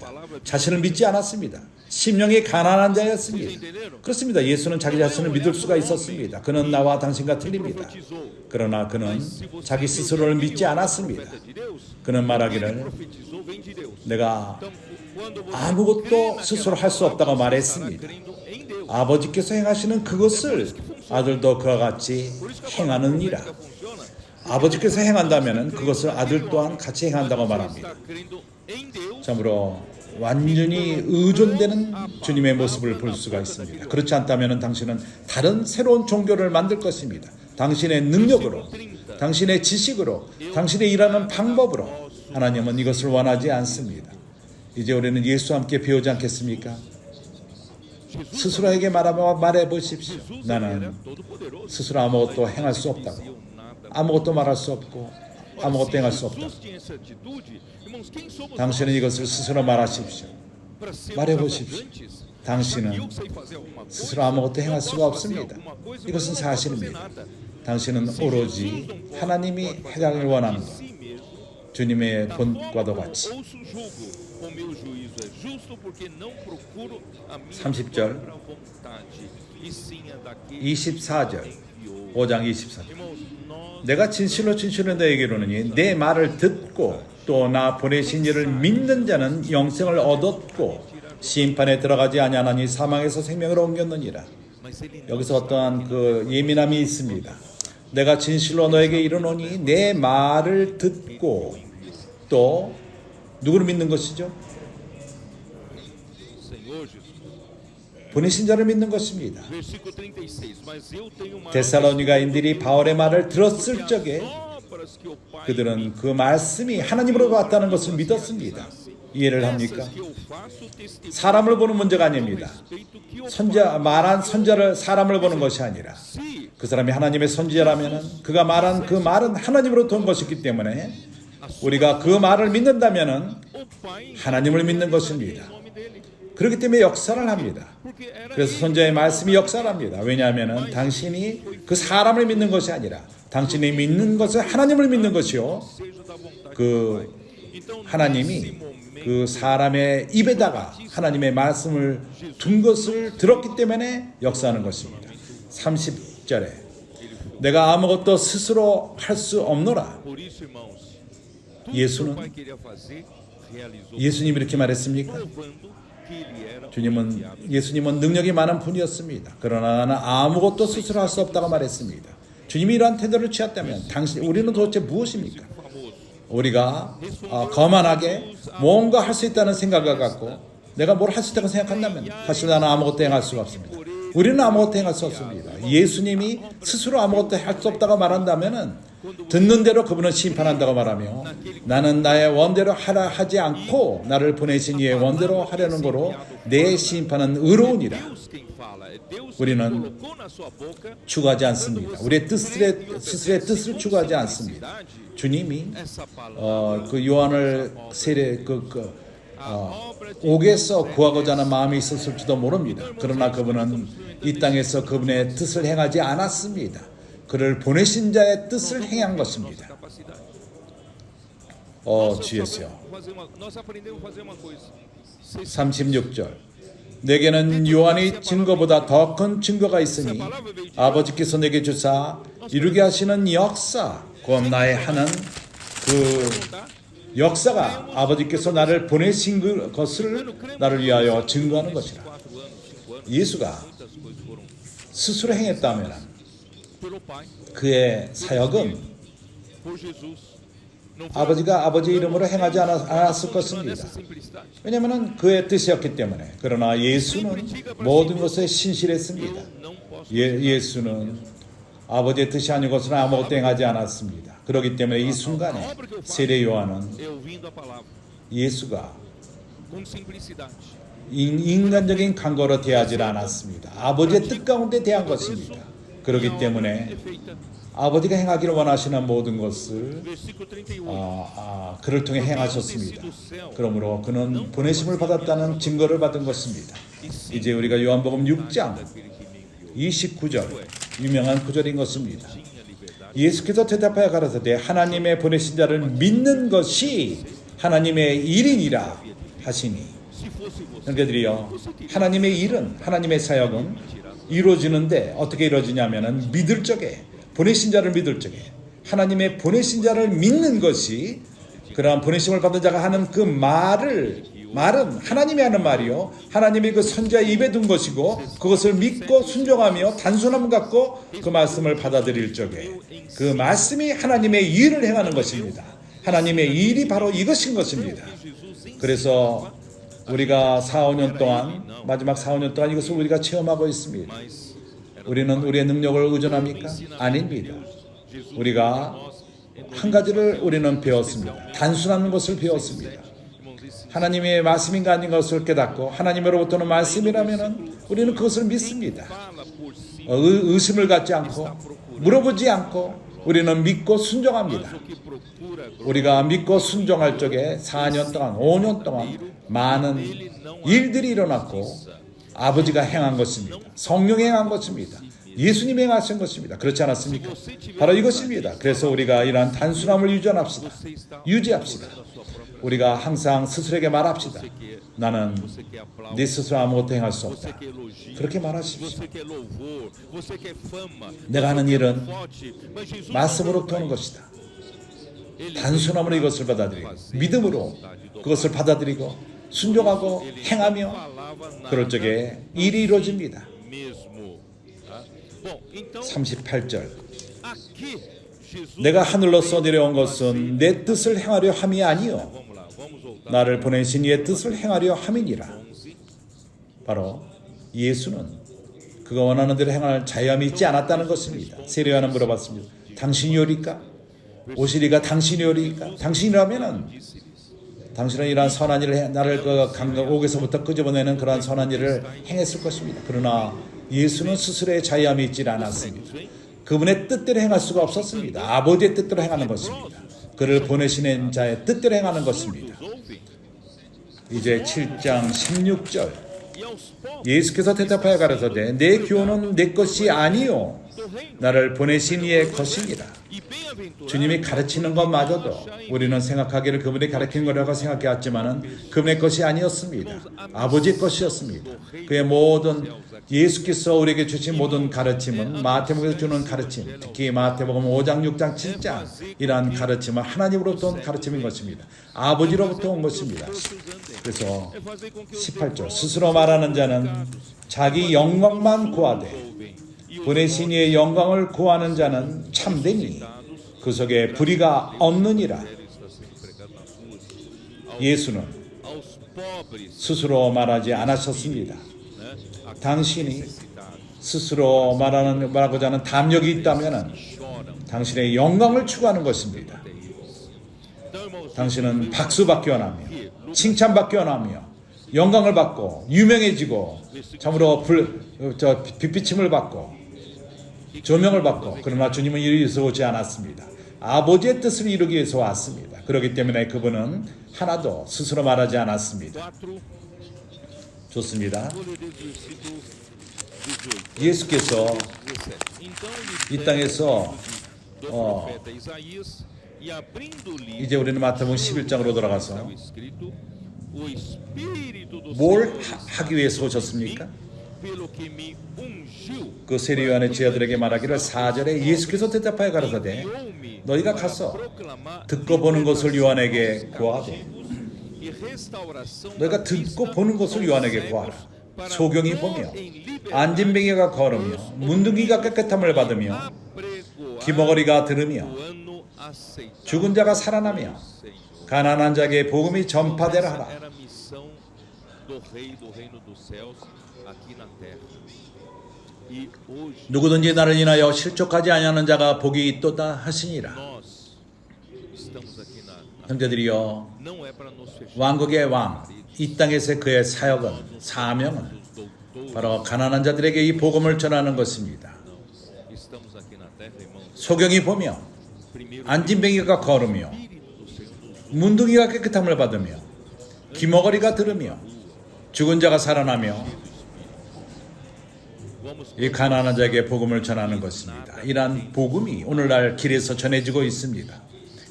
자신을 믿지 않았습니다. 심령이 가난한 자였습니다. 그렇습니다. 예수는 자기 자신을 믿을 수가 있었습니다. 그는 나와 당신과 틀립니다. 그러나 그는 자기 스스로를 믿지 않았습니다. 그는 말하기를 내가 아무것도 스스로 할 수 없다고 말했습니다. 아버지께서 행하시는 그것을 아들도 그와 같이 행하느니라. 아버지께서 행한다면 그것을 아들 또한 같이 행한다고 말합니다. 참으로 완전히 의존되는 주님의 모습을 볼 수가 있습니다. 그렇지 않다면 당신은 다른 새로운 종교를 만들 것입니다. 당신의 능력으로, 당신의 지식으로, 당신의 일하는 방법으로. 하나님은 이것을 원하지 않습니다. 이제 우리는 예수와 함께 배우지 않겠습니까? 스스로에게 말해 보십시오. 나는 스스로 아무것도 행할 수 없다고. 아무것도 말할 수 없고 아무것도 행할 수 없다. 당신은 이것을 스스로 말하십시오. 말해보십시오. 당신은 스스로 아무것도 행할 수가 없습니다. 이것은 사실입니다. 당신은 오로지 하나님이 해당을 원하는 것, 주님의 본과도 같이. 30절 24절 5장 24절 내가 진실로 진실로 너에게 이르노니 내 말을 듣고 또 나 보내신 이를 믿는 자는 영생을 얻었고 심판에 들어가지 아니하나니 사망에서 생명으로 옮겼느니라. 여기서 어떠한 그 예민함이 있습니다. 내가 진실로 너에게 이르노니 내 말을 듣고 또 누구를 믿는 것이죠? 보내신 자를 믿는 것입니다. 데살로니가인들이 바울의 말을 들었을 적에 그들은 그 말씀이 하나님으로 왔다는 것을 믿었습니다. 이해를 합니까? 사람을 보는 문제가 아닙니다. 말한 선자를 사람을 보는 것이 아니라 그 사람이 하나님의 선지자라면 그가 말한 그 말은 하나님으로부터 온 것이기 때문에 우리가 그 말을 믿는다면 하나님을 믿는 것입니다. 그렇기 때문에 역사를 합니다. 그래서 선지자의 말씀이 역사를 합니다. 왜냐하면 당신이 그 사람을 믿는 것이 아니라 당신이 믿는 것은 하나님을 믿는 것이요. 그 하나님이 그 사람의 입에다가 하나님의 말씀을 둔 것을 들었기 때문에 역사하는 것입니다. 30절에 내가 아무것도 스스로 할 수 없노라. 예수님이 이렇게 말했습니까? 예수님은 능력이 많은 분이었습니다. 그러나 나는 아무것도 스스로 할 수 없다고 말했습니다. 주님이 이러한 태도를 취했다면 우리는 도대체 무엇입니까? 우리가 거만하게 뭔가 할 수 있다는 생각을 갖고 내가 뭘 할 수 있다고 생각한다면 사실 나는 아무것도 행할 수가 없습니다. 우리는 아무것도 행할 수 없습니다. 예수님이 스스로 아무것도 할 수 없다고 말한다면 듣는 대로 그분은 심판한다고 말하며 나는 나의 원대로 하지 않고 나를 보내신 이의 원대로 하려는 거로 내 심판은 의로우니라. 우리는 추구하지 않습니다. 우리의 스스로의 뜻을 추구하지 않습니다. 주님이 그 요한을 옥에서 구하고자 하는 마음이 있었을지도 모릅니다. 그러나 그분은 이 땅에서 그분의 뜻을 행하지 않았습니다. 그를 보내신 자의 뜻을 행한 것입니다. 주 예수여. 36절 내게는 요한의 증거보다 더 큰 증거가 있으니 아버지께서 내게 주사 이루게 하시는 역사 곧 나의 하는 그 역사가 아버지께서 나를 보내신 것을 나를 위하여 증거하는 것이라. 예수가 스스로 행했다면 그의 사역은 아버지가 아버지 이름으로 행하지 않았을 것입니다. 왜냐하면 그의 뜻이었기 때문에. 그러나 예수는 모든 것에 신실했습니다. 예수는 아버지의 뜻이 아닌 것은 아무것도 행하지 않았습니다. 그렇기 때문에 이 순간에 세례 요한은 예수가 인간적인 간거로 대하지 않았습니다. 아버지의 뜻 가운데 대한 것입니다. 그렇기 때문에 아버지가 행하기를 원하시는 모든 것을 그를 통해 행하셨습니다. 그러므로 그는 보내심을 받았다는 증거를 받은 것입니다. 이제 우리가 요한복음 6장 29절 유명한 구절인 것입니다. 예수께서 대답하여 가라사대 하나님의 보내신 자를 믿는 것이 하나님의 일이니라 하시니. 형제들이여, 하나님의 일은, 하나님의 사역은 이루어지는데 어떻게 이루어지냐면은 믿을 적에, 보내신 자를 믿을 적에, 하나님의 보내신 자를 믿는 것이, 그러한 보내심을 받은 자가 하는 그 말은 하나님이 하는 말이요, 하나님이 그 선지자의 입에 둔 것이고, 그것을 믿고 순종하며 단순함 갖고 그 말씀을 받아들일 적에 그 말씀이 하나님의 일을 행하는 것입니다. 하나님의 일이 바로 이것인 것입니다. 그래서 우리가 4-5년 동안, 마지막 4-5년 동안 이것을 우리가 체험하고 있습니다. 우리는 우리의 능력을 의존합니까? 아닙니다. 우리가 한 가지를 우리는 배웠습니다. 단순한 것을 배웠습니다. 하나님의 말씀인가 아닌 것을 깨닫고 하나님으로부터는 말씀이라면 우리는 그것을 믿습니다. 의심을 갖지 않고 물어보지 않고 우리는 믿고 순종합니다. 우리가 믿고 순종할 적에 4년 동안, 5년 동안 많은 일들이 일어났고 아버지가 행한 것입니다. 성령이 행한 것입니다. 예수님이 행하신 것입니다. 그렇지 않았습니까? 바로 이것입니다. 그래서 우리가 이러한 단순함을 유지합시다. 우리가 항상 스스로에게 말합시다. 나는 네 스스로 아무것도 행할 수 없다. 그렇게 말하십시오. 내가 하는 일은 말씀으로 도는 것이다. 단순함으로 이것을 받아들이고 믿음으로 그것을 받아들이고 순종하고 행하며 그럴 적에 일이 이루어집니다. 38절 내가 하늘로서 내려온 것은 내 뜻을 행하려 함이 아니요 나를 보내신 이의 뜻을 행하려 함이니라. 바로 예수는 그가 원하는 대로 행할 자유함이 있지 않았다는 것입니다. 세례 요한은 물어봤습니다. 당신이 오리까? 오시리가 당신이 오리까? 당신이라면은 당신은 이러한 선한 일을 나를 그 옥에서부터 끄집어내는 그러한 선한 일을 행했을 것입니다. 그러나 예수는 스스로의 자유함이 있지 않았습니다. 그분의 뜻대로 행할 수가 없었습니다. 아버지의 뜻대로 행하는 것입니다. 그를 보내시는 자의 뜻대로 행하는 것입니다. 이제 7장 16절 예수께서 대답하여 가라사대 내 교훈은 내 것이 아니요 나를 보내신 이의 것이니라. 주님이 가르치는 것마저도 우리는 생각하기를 그분이 가르치는 거라고 생각해왔지만은 그분의 것이 아니었습니다. 아버지의 것이었습니다. 그의 모든 예수께서 우리에게 주신 모든 가르침은 마태복음에서 주는 가르침, 특히 마태복음 5장, 6장, 7장 이러한 가르침은 하나님으로부터 온 가르침인 것입니다. 아버지로부터 온 것입니다. 그래서 18절 스스로 말하는 자는 자기 영광만 구하되 보내신 이의 영광을 구하는 자는 참되니 그 속에 불의가 없느니라. 예수는 스스로 말하지 않으셨습니다. 당신이 스스로 말하고자 하는 담력이 있다면 당신의 영광을 추구하는 것입니다. 당신은 박수받기 원하며 칭찬받기 원하며 영광을 받고 유명해지고 참으로 빛비침을 받고 조명을 받고 그러나 주님은 이를 위해서 오지 않았습니다. 아버지의 뜻을 이루기 위해서 왔습니다. 그렇기 때문에 그분은 하나도 스스로 말하지 않았습니다. 좋습니다. 예수께서 이 땅에서 이제 우리는 마태복음 11장으로 돌아가서 뭘 하기 위해서 오셨습니까? pelo que me ungiu 그 세례요한의 제자들에게 말하기를 4절에 예수께서 대답하여 가라사대 enviou-me 너희가 para 가서 proclamar 듣고 보는 것을 요한에게 libertação aos 구하고 cativos e restauração 너희가 da 듣고 vista 보는 것을 aos 요한에게 cegos 구하라. para 소경이 pôr 보며 em liberdade 안진뱅이가 걸으며 os 문둥이가 깨끗함을 받으며 apregoar 기머거리가 들으며 o ano aceitável 죽은 자가 살아나며 do Senhor. 가난한 자에게 복음이 전파되라 Essa 하라. era a missão do rei do reino dos céus aqui na terra. E hoje 누구든지 나를 인하여 실족하지 아니하는 자가 복이 있도다 하시니라. nós estamos aqui na 형제들이여 não é para nos fechar. 왕국의 왕 이 땅에서 그의 사역은 사명은 Os doutores, 바로 가난한 자들에게 이 복음을 전하는 것입니다. não. Estamos aqui na terra, irmãos. 소경이 보며 Primeiro, 안진뱅이가 걸으며 Espírito do Senhor nos 문둥이가 깨끗함을 받으며 기머거리가 들으며 죽은 자가 살아나며 vamos 이 가난한 자에게 복음을 전하는 것입니다. 이러한 복음이 오늘날 길에서 전해지고 있습니다.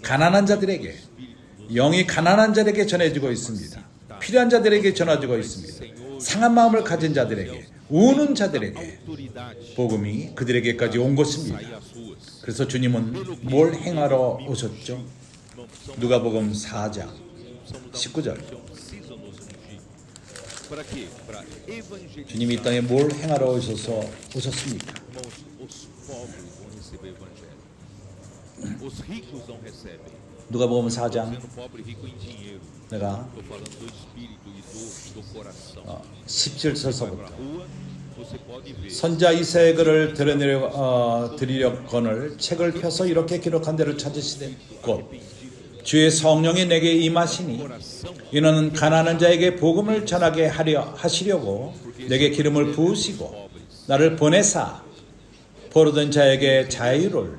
가난한 자들에게 영이 가난한 자들에게 전해지고 있습니다. 필요한 자들에게 전해지고 있습니다. 상한 마음을 가진 자들에게 우는 자들에게 autoridade 복음이 그들에게까지 온 것입니다. sair às ruas. 그래서 주님은 뭘 행하러 오셨죠? Irmãos, são 누가복음 4장 precisamos da 19절. unção, precisa nos ungir. Para quê? Para evangelizar. 주님이 이 땅에 뭘 행하러 오셨습니까? Irmãos, os pobres vão receber o evangelho. Os ricos não recebem. 누가복음 4장 Sendo pobre e rico em dinheiro. 내가 Estou falando do espírito e do coração. 17절서부터 Para a rua, você pode ver. 선자 이사야를 드리려거늘 책을 펴서 이렇게 기록한 대로 찾으시되 곧 주의 성령이 내게 임하시니 이는 가난한 자에게 복음을 전하게 하시려고 내게 기름을 부으시고 나를 보내사 포로된 자에게 자유를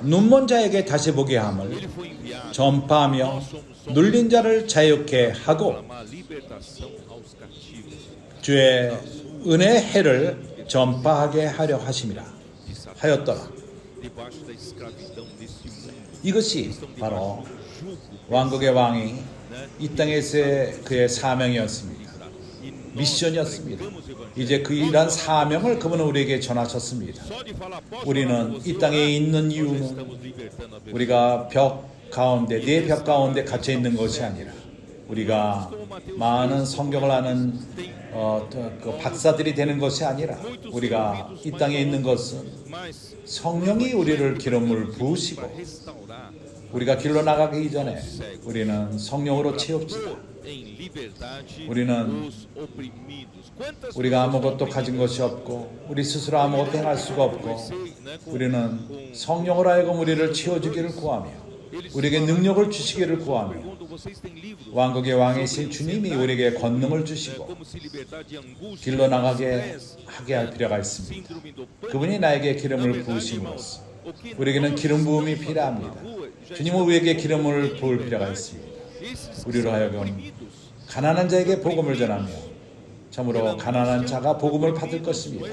눈먼 자에게 다시 보게 함을 Ele foi enviado 전파하며 눌린 자를 자유케 하고 para a libertação aos cativos 주의 은혜의 해를 전파하게 하려 하심이라 de Satanás, 하였더라. debaixo da escravidão deste mundo. 이것이 Estão debaixo 바로 do jugo 왕국의 왕이 né? 이 땅에서의 그의 사명이었습니다. E nós 미션이었습니다. pregamos o evangelho. 이제 그 일한 사명을 그분은 우리에게 전하셨습니다. Só de falar, posso 우리는 orar por você, 이 땅에 orar? 있는 Nós já 이유는 estamos libertando a pessoa. 우리가 벽 가운데 네 벽 가운데 갇혀 있는 것이 아니라 우리가 많은 성경을 아는 그 박사들이 되는 것이 아니라 우리가 이 땅에 있는 것은 Mas 성령이 우리를 기름을 부으시고 para restaurar, 우리가 길로 나가기 전에 우리는 성령으로 채웁시다. pôr em liberdade 우리는 os oprimidos. Quantas 우리가 pessoas 아무것도 estão 가진 oprimidas? 것이 없고 우리 스스로 아무것도 행할 수가 없고 Conversei, né, com- 우리는 com 성령으로 하여금 우리를 채워주기를 구하며 우리에게 능력을 주시기를 구하며 perguntam, vocês têm livros? 왕국의 왕이신 주님이 우리에게 권능을 주시고 Como se libertar de angústia, 길로 나가게 estresse, 하게 할 필요가 있습니다. síndrome do pânico. 그분이 나에게 Na 기름을 verdade, 부으신 irmãos, 것은 o que 우리에게는 nós 기름 부음이 estamos 필요합니다. fazendo na rua, já 주님은 우리에게 기름을 부을 필요가 있습니다. esses que 우리로 são 하여금 oprimidos, 가난한 자에게 복음을 전하며 참으로 가난한 자가 복음을 받을 것입니다.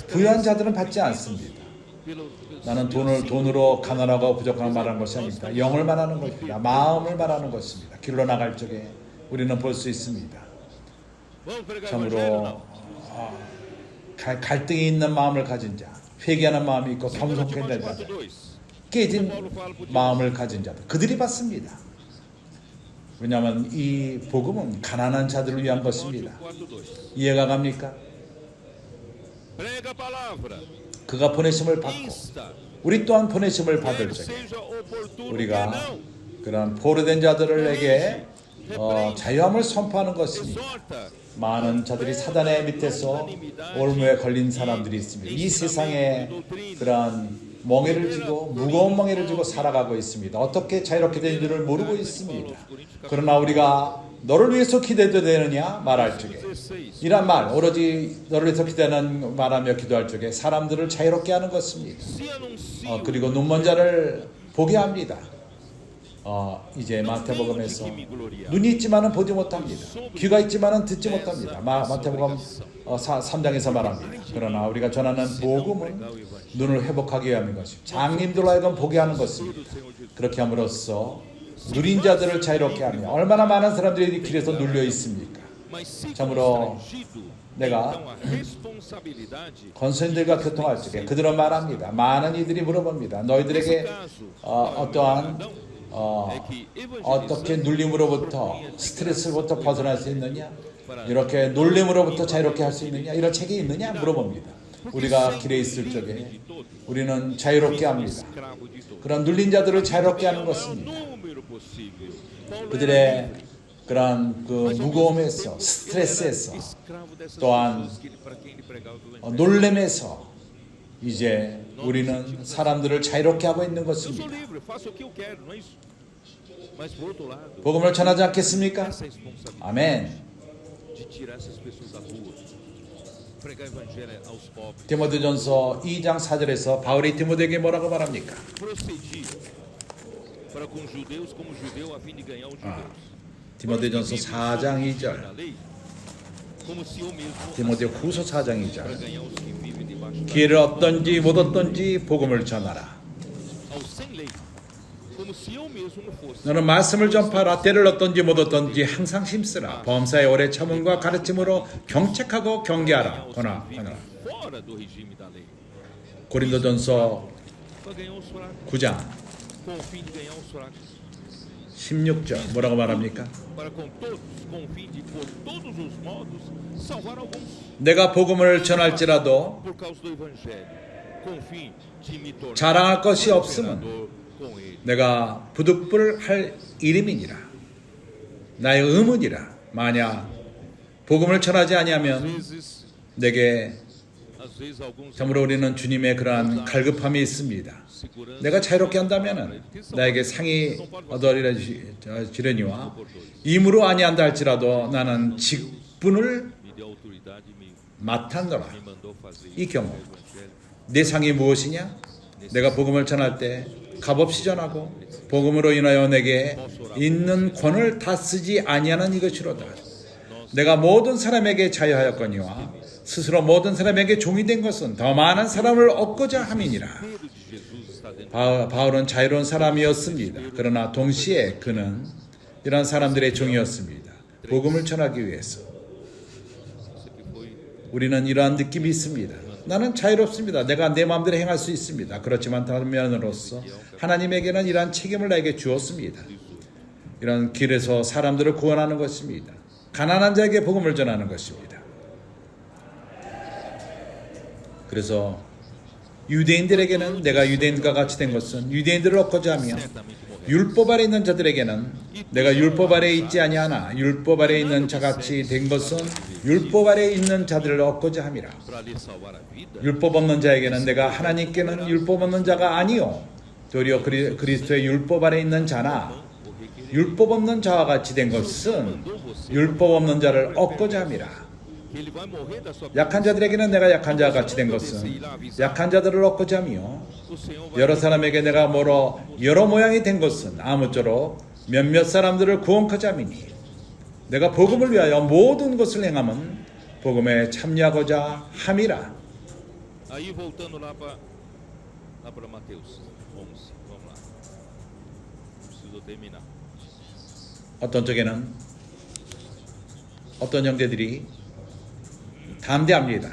부유한 자들은 받지 않습니다. 나는 돈으로 가난하고 부족한 말하는 것이 아닙니다. 영을 말하는 것입니다. 마음을 말하는 것입니다. 길로 나갈 적에 우리는 볼 수 있습니다. 참으로 갈등이 있는 마음을 가진 자, 회개하는 마음이 있고 겸손케 된 자, 깨진 마음을 가진 자들, 그들이 받습니다. 왜냐하면 이 복음은 가난한 자들을 위한 것입니다. 이해가 갑니까? Prega a palavra, 그가 보내심을 받고 insta, 우리 또한 보내심을 받을 quer 적에 seja oportuno, quer 우리가 não, 그런 포로된 자들에게 자유함을 선포하는 것이니 exorta, 많은 자들이 사단의 밑에서 올무에 걸린 사람들이 있습니다. 이 세상에 그런 멍에를 지고 무거운 멍에를 지고 살아가고 있습니다. 어떻게 자유롭게 된 줄을 모르고 있습니다. 그러나 우리가 너를 위해서 기대도 되느냐 말할 적에 16. 이란 말 오로지 너를 위해서 기대는 말하며 기도할 적에 사람들을 자유롭게 하는 것입니다. Se anuncio 그리고 눈먼 자를 보게 합니다. 이제 마태복음에서 눈이 있지만은 보지 못합니다. 귀가 있지만은 듣지 못합니다. 마태복음 3장에서 말합니다. 그러나 우리가 전하는 복음은 눈을 회복하게 하는 것입니다. 장님들로 하여금 보게 하는 것입니다. 그렇게 함으로써 누린 자들을 자유롭게 하며 얼마나 많은 사람들이 길에서 눌려 있습니까? mas se 참으로 constrangido, 내가 Então, a responsabilidade 권선들과 교통할 적에 그들은 말합니다. 많은 이들이 물어봅니다. 너희들에게 어떠한 어떻게 눌림으로부터 스트레스로부터 벗어날 수 있느냐? 이렇게 놀림으로부터 자유롭게 할 수 있느냐? 이런 책이 있느냐? 물어봅니다. 우리가 길에 있을 적에 우리는 자유롭게 합니다. 그런 눌린 자들을 자유롭게 하는 것입니다. 그들의 그런 그 무거움에서 스트레스에서 또한 놀램에서 이제 우리는 사람들을 자유롭게 하고 있는 것입니다. 복음을 전하지 않겠습니까? 아멘. 디모데전서 2장 4절에서 바울이 디모데에게 뭐라고 말합니까? 디모데전서 4장 2절, 디모데 후서 4장 2절. 기회를 얻든지 못 얻든지 복음을 전하라. 너는 말씀을 전파하라. 때를 얻든지 못 얻든지 항상 힘쓰라. 범사의 오래 참음과 가르침으로 경책하고 경계하라. 권하라. 고린도전서 9장 16절 뭐라고 말합니까? 내가 복음을 전할지라도 자랑할 것이 없으면 내가 부득불 할 이름이니라. 나의 의문이라. 만약 복음을 전하지 아니하면 내게 참으로 우리는 주님의 그러한 갈급함이 있습니다. 내가 자유롭게 한다면 나에게 상이 얻으리라지려니와 임으로 아니한다 할지라도 나는 직분을 맡았노라. 이 경우 내 상이 무엇이냐? 내가 복음을 전할 때 값없이 전하고 복음으로 인하여 내게 있는 권을 다 쓰지 아니하는 이것이로다. 내가 모든 사람에게 자유하였거니와 스스로 모든 사람에게 종이 된 것은 더 많은 사람을 얻고자 함이니라. 바울은 자유로운 사람이었습니다. 그러나 동시에 그는 이런 사람들의 종이었습니다. 복음을 전하기 위해서. 우리는 이러한 느낌이 있습니다. 나는 자유롭습니다. 내가 내 마음대로 행할 수 있습니다. 그렇지만 다른 면으로서 하나님에게는 이러한 책임을 나에게 주었습니다. 이런 길에서 사람들을 구원하는 것입니다. 가난한 자에게 복음을 전하는 것입니다. 그래서 유대인들에게는 내가 유대인과 같이 된 것은 유대인들을 얻고자 하며 율법 아래 있는 자들에게는 내가 율법 아래 있지 아니하나 율법 아래 있는 자같이 된 것은 율법 아래 있는 자들을 얻고자 함이라. 율법 없는 자에게는 내가 하나님께는 율법 없는 자가 아니요 도리어 그리스도의 율법 아래 있는 자나 율법 없는 자와 같이 된 것은 율법 없는 자를 얻고자 함이라. 약한 자들에게는 내가 약한 자와 같이 된 것은 약한 자들을 얻고자 하며 여러 사람에게 내가 여러 모양이 된 것은 아무쪼록 몇몇 사람들을 구원하고자 함이니 내가 복음을 위하여 모든 것을 행함은 복음에 참여하고자 함이라. Aí voltando lá para Mateus 11, vamos lá. Preciso terminar. 어떤 쪽에는 어떤 형제들이 담대합니다.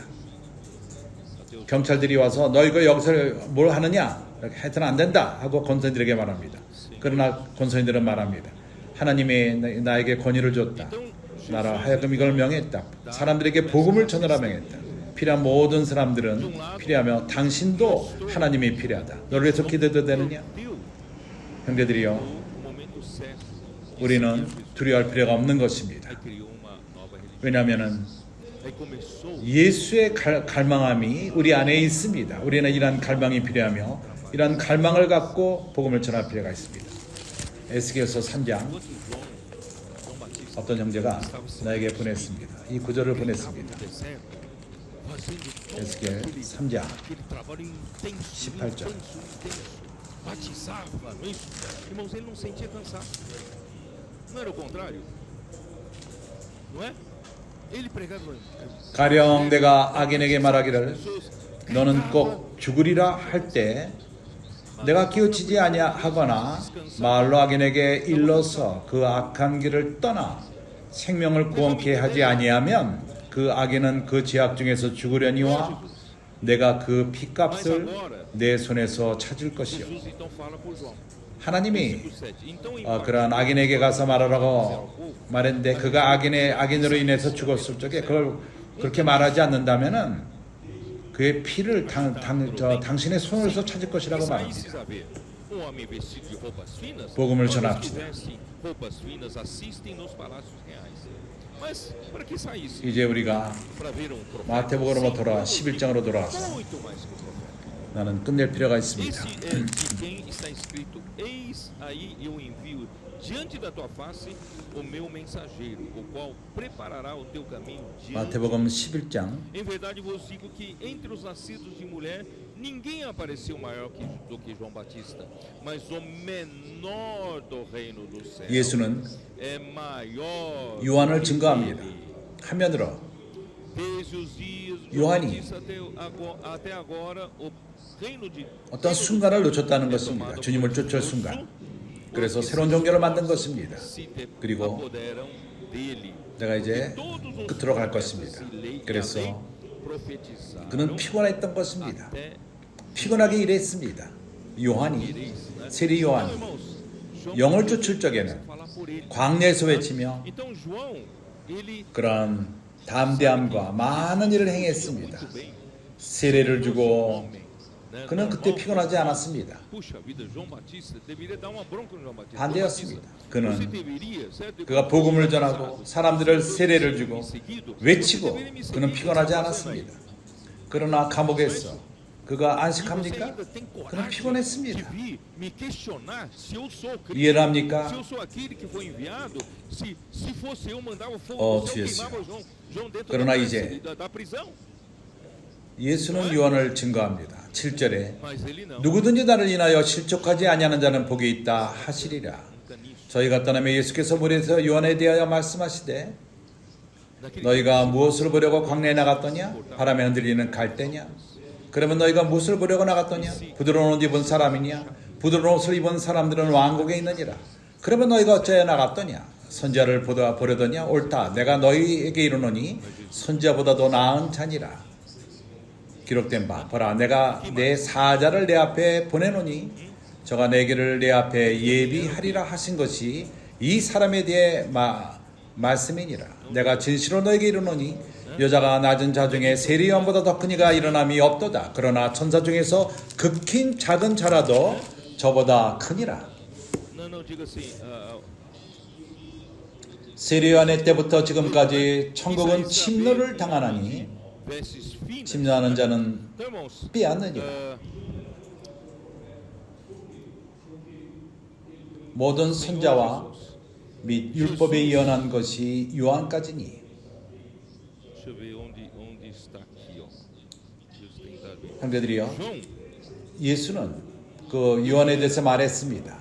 경찰들이 와서 너 이거 여기서 뭘 하느냐? 이렇게 해서는 안 된다 하고 권선들에게 말합니다. 그러나 권선들은 말합니다. 하나님이 나에게 권위를 줬다. 나라 하여금 이걸 명했다. 사람들에게 복음을 전하라 명했다. 필요한 모든 사람들은 필요하며 당신도 하나님이 필요하다. 너를 위해서 기도해도 되느냐? 형제들이요, 우리는 두려워할 필요가 없는 것입니다. 왜냐하면 예수의 갈망함이 우리 안에 있습니다. 우리는 이러한 갈망이 필요하며 이러한 갈망을 갖고 복음을 전할 필요가 있습니다. 에스겔서 3장 어떤 형제가 나에게 보냈습니다. 이 구절을 보냈습니다. 에스겔 3장 18절. 가령 내가 악인에게 말하기를 너는 꼭 죽으리라 할 때 내가 기우치지 아니하거나 말로 악인에게 일러서 그 악한 길을 떠나 생명을 구원케 하지 아니하면 그 악인은 그 죄악 중에서 죽으려니와 내가 그 피값을 내 손에서 찾을 것이요. Jesus então fala por João. 하나님이 Versículo 7. Então, 그러한 악인에게 가서 말하라고 말했는데 그가 악인으로 인해서 죽었을 적에 그걸 그렇게 말하지 않는다면은 그의 피를 당신의 손에서 찾을 것이라고 말합니다. saísse saber, um homem vestido de roupas finas, 복음을 quando 전합시다. vestem roupas finas, assistem nos palácios reais. Mas para que saísse? 이제 우리가 Para ver um profeta 마태복음으로 돌아 sim, 11장으로 돌아와서 muito mais que o profeta. 나는 끝낼 필요가 있습니다. Esse é de quem está escrito: Eis aí eu envio diante da tua face o meu mensageiro, o qual preparará o teu caminho diante. 마태복음 11장 Em verdade vos digo que entre os nascidos de mulher ninguém apareceu maior do que João Batista, mas o menor do reino dos céus 예수는 é maior. 요한을 do que 증거합니다. ele. 화면으로 Desde os dias de 요한이 João Batista até agora o reino de 어떤 순간을 놓쳤다는 것입니다. 주님을 쫓을 순간. 그래서 새로운 종교를 만든 것입니다. 그리고 내가 이제 끝으로 갈 것입니다. 그래서 그는 피곤했던 것입니다. 피곤하게 일했습니다. 요한이, 세리 요한이 영을 쫓을 적에는 광야에서 외치며 그런 담대함과 많은 일을 행했습니다. 세례를 주고 그는 그때 피곤하지 않았습니다. 반대였습니다. 그가 복음을 전하고 사람들을 세례를 주고 외치고 그는 피곤하지 않았습니다. 그러나 감옥에서 그가 안식합니까? 그는 피곤했습니다. 이해를 합니까? 주였어요. 그러나 이제 예수는 요한을 증거합니다. 7절에 누구든지 나를 인하여 실족하지 아니하는 자는 복이 있다 하시리라. 저희가 떠나며 예수께서 물에서 요한에 대하여 말씀하시되 너희가 무엇을 보려고 광야에 나갔더냐? 바람에 흔들리는 갈대냐? 그러면 너희가 무엇을 보려고 나갔더냐? 부드러운 옷 입은 사람이냐? 부드러운 옷을 입은 사람들은 왕국에 있느니라. 그러면 너희가 어찌하여 나갔더냐? 선지자를 보려더냐? 옳다. 내가 너희에게 이르노니 선지자보다도 나은 자니라. 기록된 바 보라 내가 내 사자를 내 앞에 보내노니 저가 내 길을 내 앞에 예비하리라 하신 것이 이 사람에 대해 말씀이니라. 내가 진실로 너에게 이르노니 여자가 낮은 자 중에 세리 요한보다 더 큰 이가 일어남이 없도다. 그러나 천사 중에서 극히 작은 자라도 저보다 크니라. 세리 요한의 때부터 지금까지 천국은 침노를 당하나니 침노하는 자는 빼앗느니라. 모든 선자와 및 율법에 예언한 것이 요한까지니. 형제들이요, 예수는 그 요한에 대해서 말했습니다.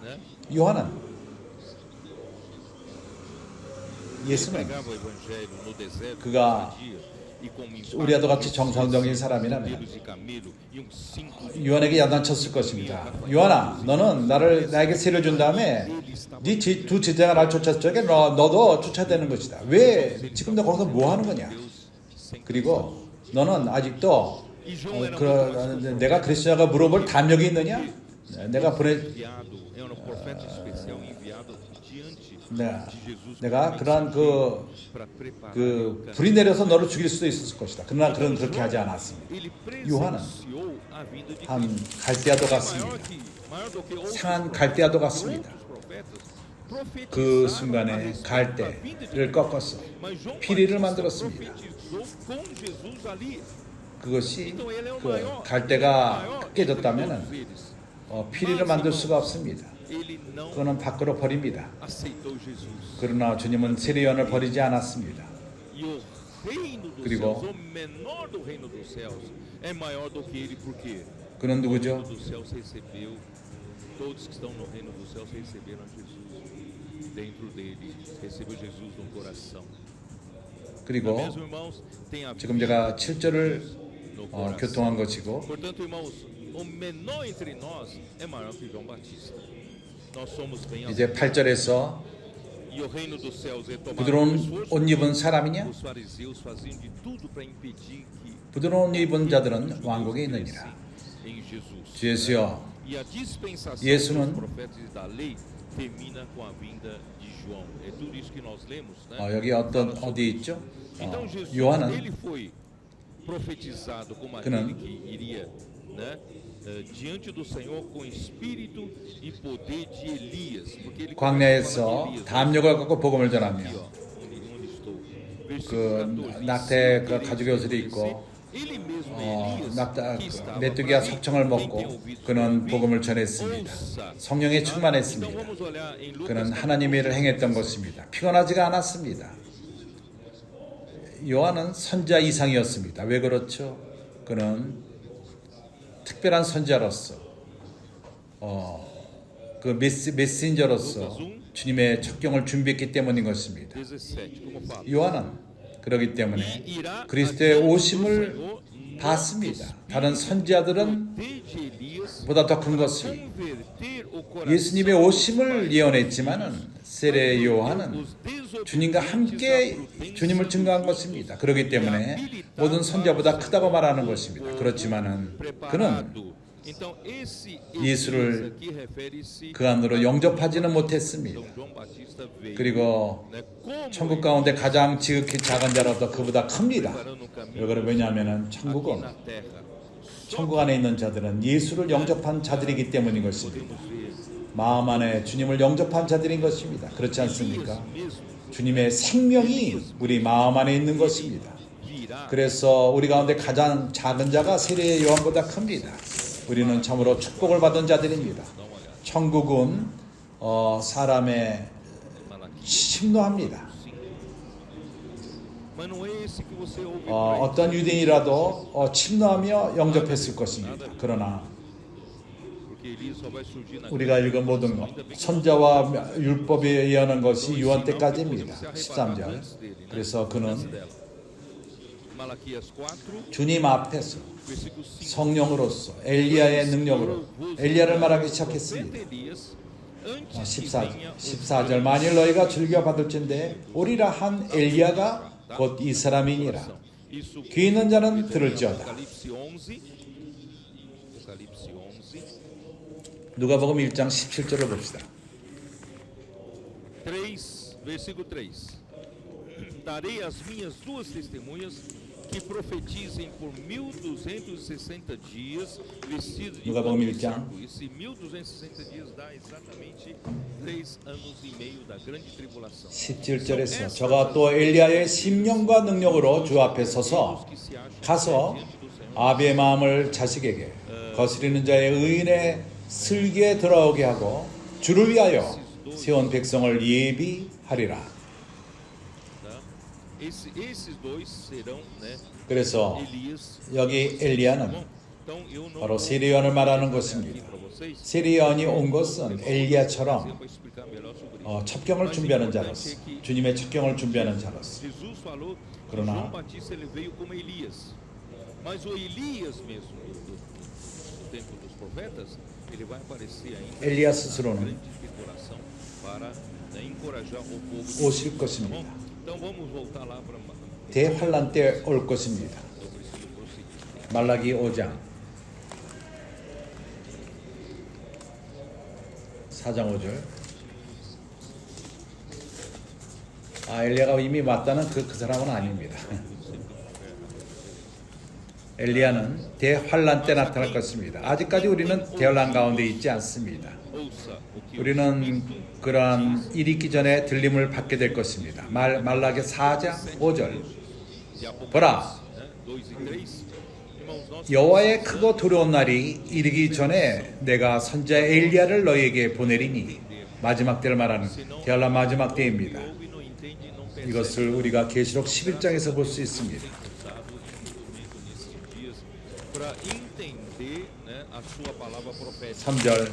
예수는 그가 우리와도 같이 정상적인 사람이라면 요한에게 야단쳤을 것입니다. 요한아, 너는 나에게 세례를 준 다음에 네 두 제자가 날 쫓았을 적에 너도 쫓아대는 것이다. 왜 지금 너 거기서 뭐 하는 거냐? 그리고 너는 아직도 내가 그리스도가 물어볼 담력이 있느냐? 내가 그러한 불이 내려서 너를 죽일 수도 있었을 것이다. 그러나 그는 그렇게 하지 않았습니다. 요한은 한 갈대아도 같습니다. 상한 갈대아도 같습니다. 그 순간에 갈대를 꺾어서 피리를 만들었습니다. 그것이 그 갈대가 깨졌다면 피리를 만들 수가 없습니다. 그거는 밖으로 버립니다. 그러나 주님은 세례 요한을 버리지 않았습니다. 그리고 그는 누구죠? 그리고 지금 제가 7절을 교통한 것이고 이제 8절에서 E o reino dos céus é tomado por 부드러운 esforço. 옷 입은 사람이냐? Os fariseus faziam de tudo para impedir que 부드러운 옷 입은 자들은 왕국에 있느니라. em Jesus. 주 예수여, E a dispensação 예수는 dos profetas e da lei termina com a vinda de João. É tudo isso que nós lemos, né? 여기 어디 있죠? Então Jesus, ele 요한은 foi profetizado como 그는 aquele que iria, né, diante do Senhor com espírito e poder de Elias, porque ele 광야에서 담력을 갖고 복음을 전하며 aqui, ó, onde estou. 그 Versículo 14. 낙태 그 가죽 옷을 입고 Ele mesmo Elias, 낙타 que estava 메뚜기가 para vir, 석청을 quem tem 먹고 ouvidos 그는 para 복음을 ouvir, 전했습니다. ouça. 성령에 Então 충만했습니다. vamos olhar em Lucas 그는 capítulo 하나님의 일을 16. 행했던 것입니다. 피곤하지가 않았습니다. 요한은 선자 이상이었습니다. 왜 그렇죠? 그는 특별한 선자로서 그 메신저로서 주님의 첩경을 준비했기 때문인 것입니다. 17, como fala. 요한은 그렇기 때문에 그리스도의 오심을 봤습니다. 다른 선지자들은 보다 더 큰 것을 예수님의 오심을 예언했지만은 세례 요한은 주님과 함께 주님을 증거한 것입니다. 그렇기 때문에 모든 선지자보다 크다고 말하는 것입니다. 그렇지만은 그는 예수를 그 안으로 영접하지는 못했습니다. 그리고 천국 가운데 가장 지극히 작은 자라도 그보다 큽니다. 왜냐하면 천국 안에 있는 자들은 예수를 영접한 자들이기 때문인 것입니다. 마음 안에 주님을 영접한 자들인 것입니다. 그렇지 않습니까? 주님의 생명이 우리 마음 안에 있는 것입니다. 그래서 우리 가운데 가장 작은 자가 세례 요한보다 큽니다. 우리는 참으로 축복을 받은 자들입니다. 천국은 사람의 침노합니다. 어떤 유대인이라도 침노하며 영접했을 것입니다. 그러나 우리가 읽은 모든 것, 선자와 율법에 예언한 것이 요한 때까지입니다. 13절. 그래서 그는 주님 앞에서 성령으로서 엘리야의 능력으로 엘리야를 말하기 시작했습니다. 14절 만일 너희가 즐겨 받을진대 오리라 한 엘리야가 곧 이 사람이니라. 귀 있는 자는 들을지어다. 누가복음 1장 17절을 봅시다. 3, versículo 3. Darei as minhas duas testemunhas que profetizem por 1260 dias vestidos de 누가복음 pano 1장. branco. Esse 1260 dias dá exatamente 3 anos e meio da grande tribulação. 17절에서 저가 또 엘리야의 심령과 능력으로 주 앞에 서서 가서 아비의 마음을 자식에게 거스리는 자의 의인의 슬기에 들어오게 하고 주를 위하여 세운 백성을 예비하리라. Esses dois serão, né, 그래서 Elias. 여기 엘리야는 Então eu não 바로 세례 요한을 말하는 것입니다. para vocês. 세례 요한이 온 것은 엘리야처럼 Para explicar melhor sobre isso. 첩경을 준비하는 자로서 주님의 첩경을 준비하는 자로서 Jesus falou que 그러나 João Batista ele veio como Elias. Mas o Elias mesmo do tempo dos profetas, ele vai aparecer ainda 엘리야 na 스스로는 grande tribulação para, né, encorajar o povo de Deus. 오실 Tá bom? 것입니다. Então vamos voltar lá para 대환란 때 올 것입니다. eu preciso prosseguir. 말라기 5장 4장 5절. 엘리야가 이미 왔다는 그 사람은 아닙니다. 엘리야는 대환란 때 나타날 것입니다. 아직까지 우리는 대환란 가운데 있지 않습니다. Ouça o que 우리는 그러한 일이 있기 전에 들림을 받게 될 것입니다. 말라기 4장 5절. de Apocalipse, 보라, né, 2 e 3. Irmãos, nós 여호와의 크고 두려운 날이 이르기 전에 내가 선자 엘리야를 너희에게 보내리니 마지막 때를 말하는 대환란 마지막 때입니다. ouve, não entende, não percebe. 이것을 우리가 계시록 11장에서 볼 수 있습니다. Para entender, né, a sua palavra profética. 3절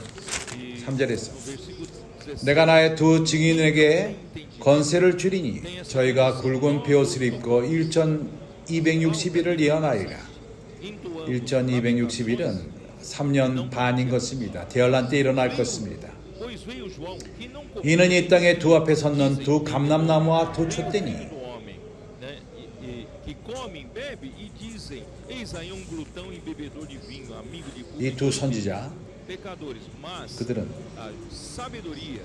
E 3절에서 no versículo 16, 내가 나의 두 증인에게 건세를 주리니 저희가 굵은 베옷을 입고 1260일을 예언하리라. 1260일은 3년 반인 것입니다. 대환란 때 일어날 것입니다. Pois veio João, que não 이는 이 땅에 두 앞에 섰는 두 감람나무와 두 촛대니 do homem, né? Que comem, bebem e dizem: eis aí glutão e bebedor de vinho, amigo de 이 두 선지자 pecadores. Mas 그들은 a sabedoria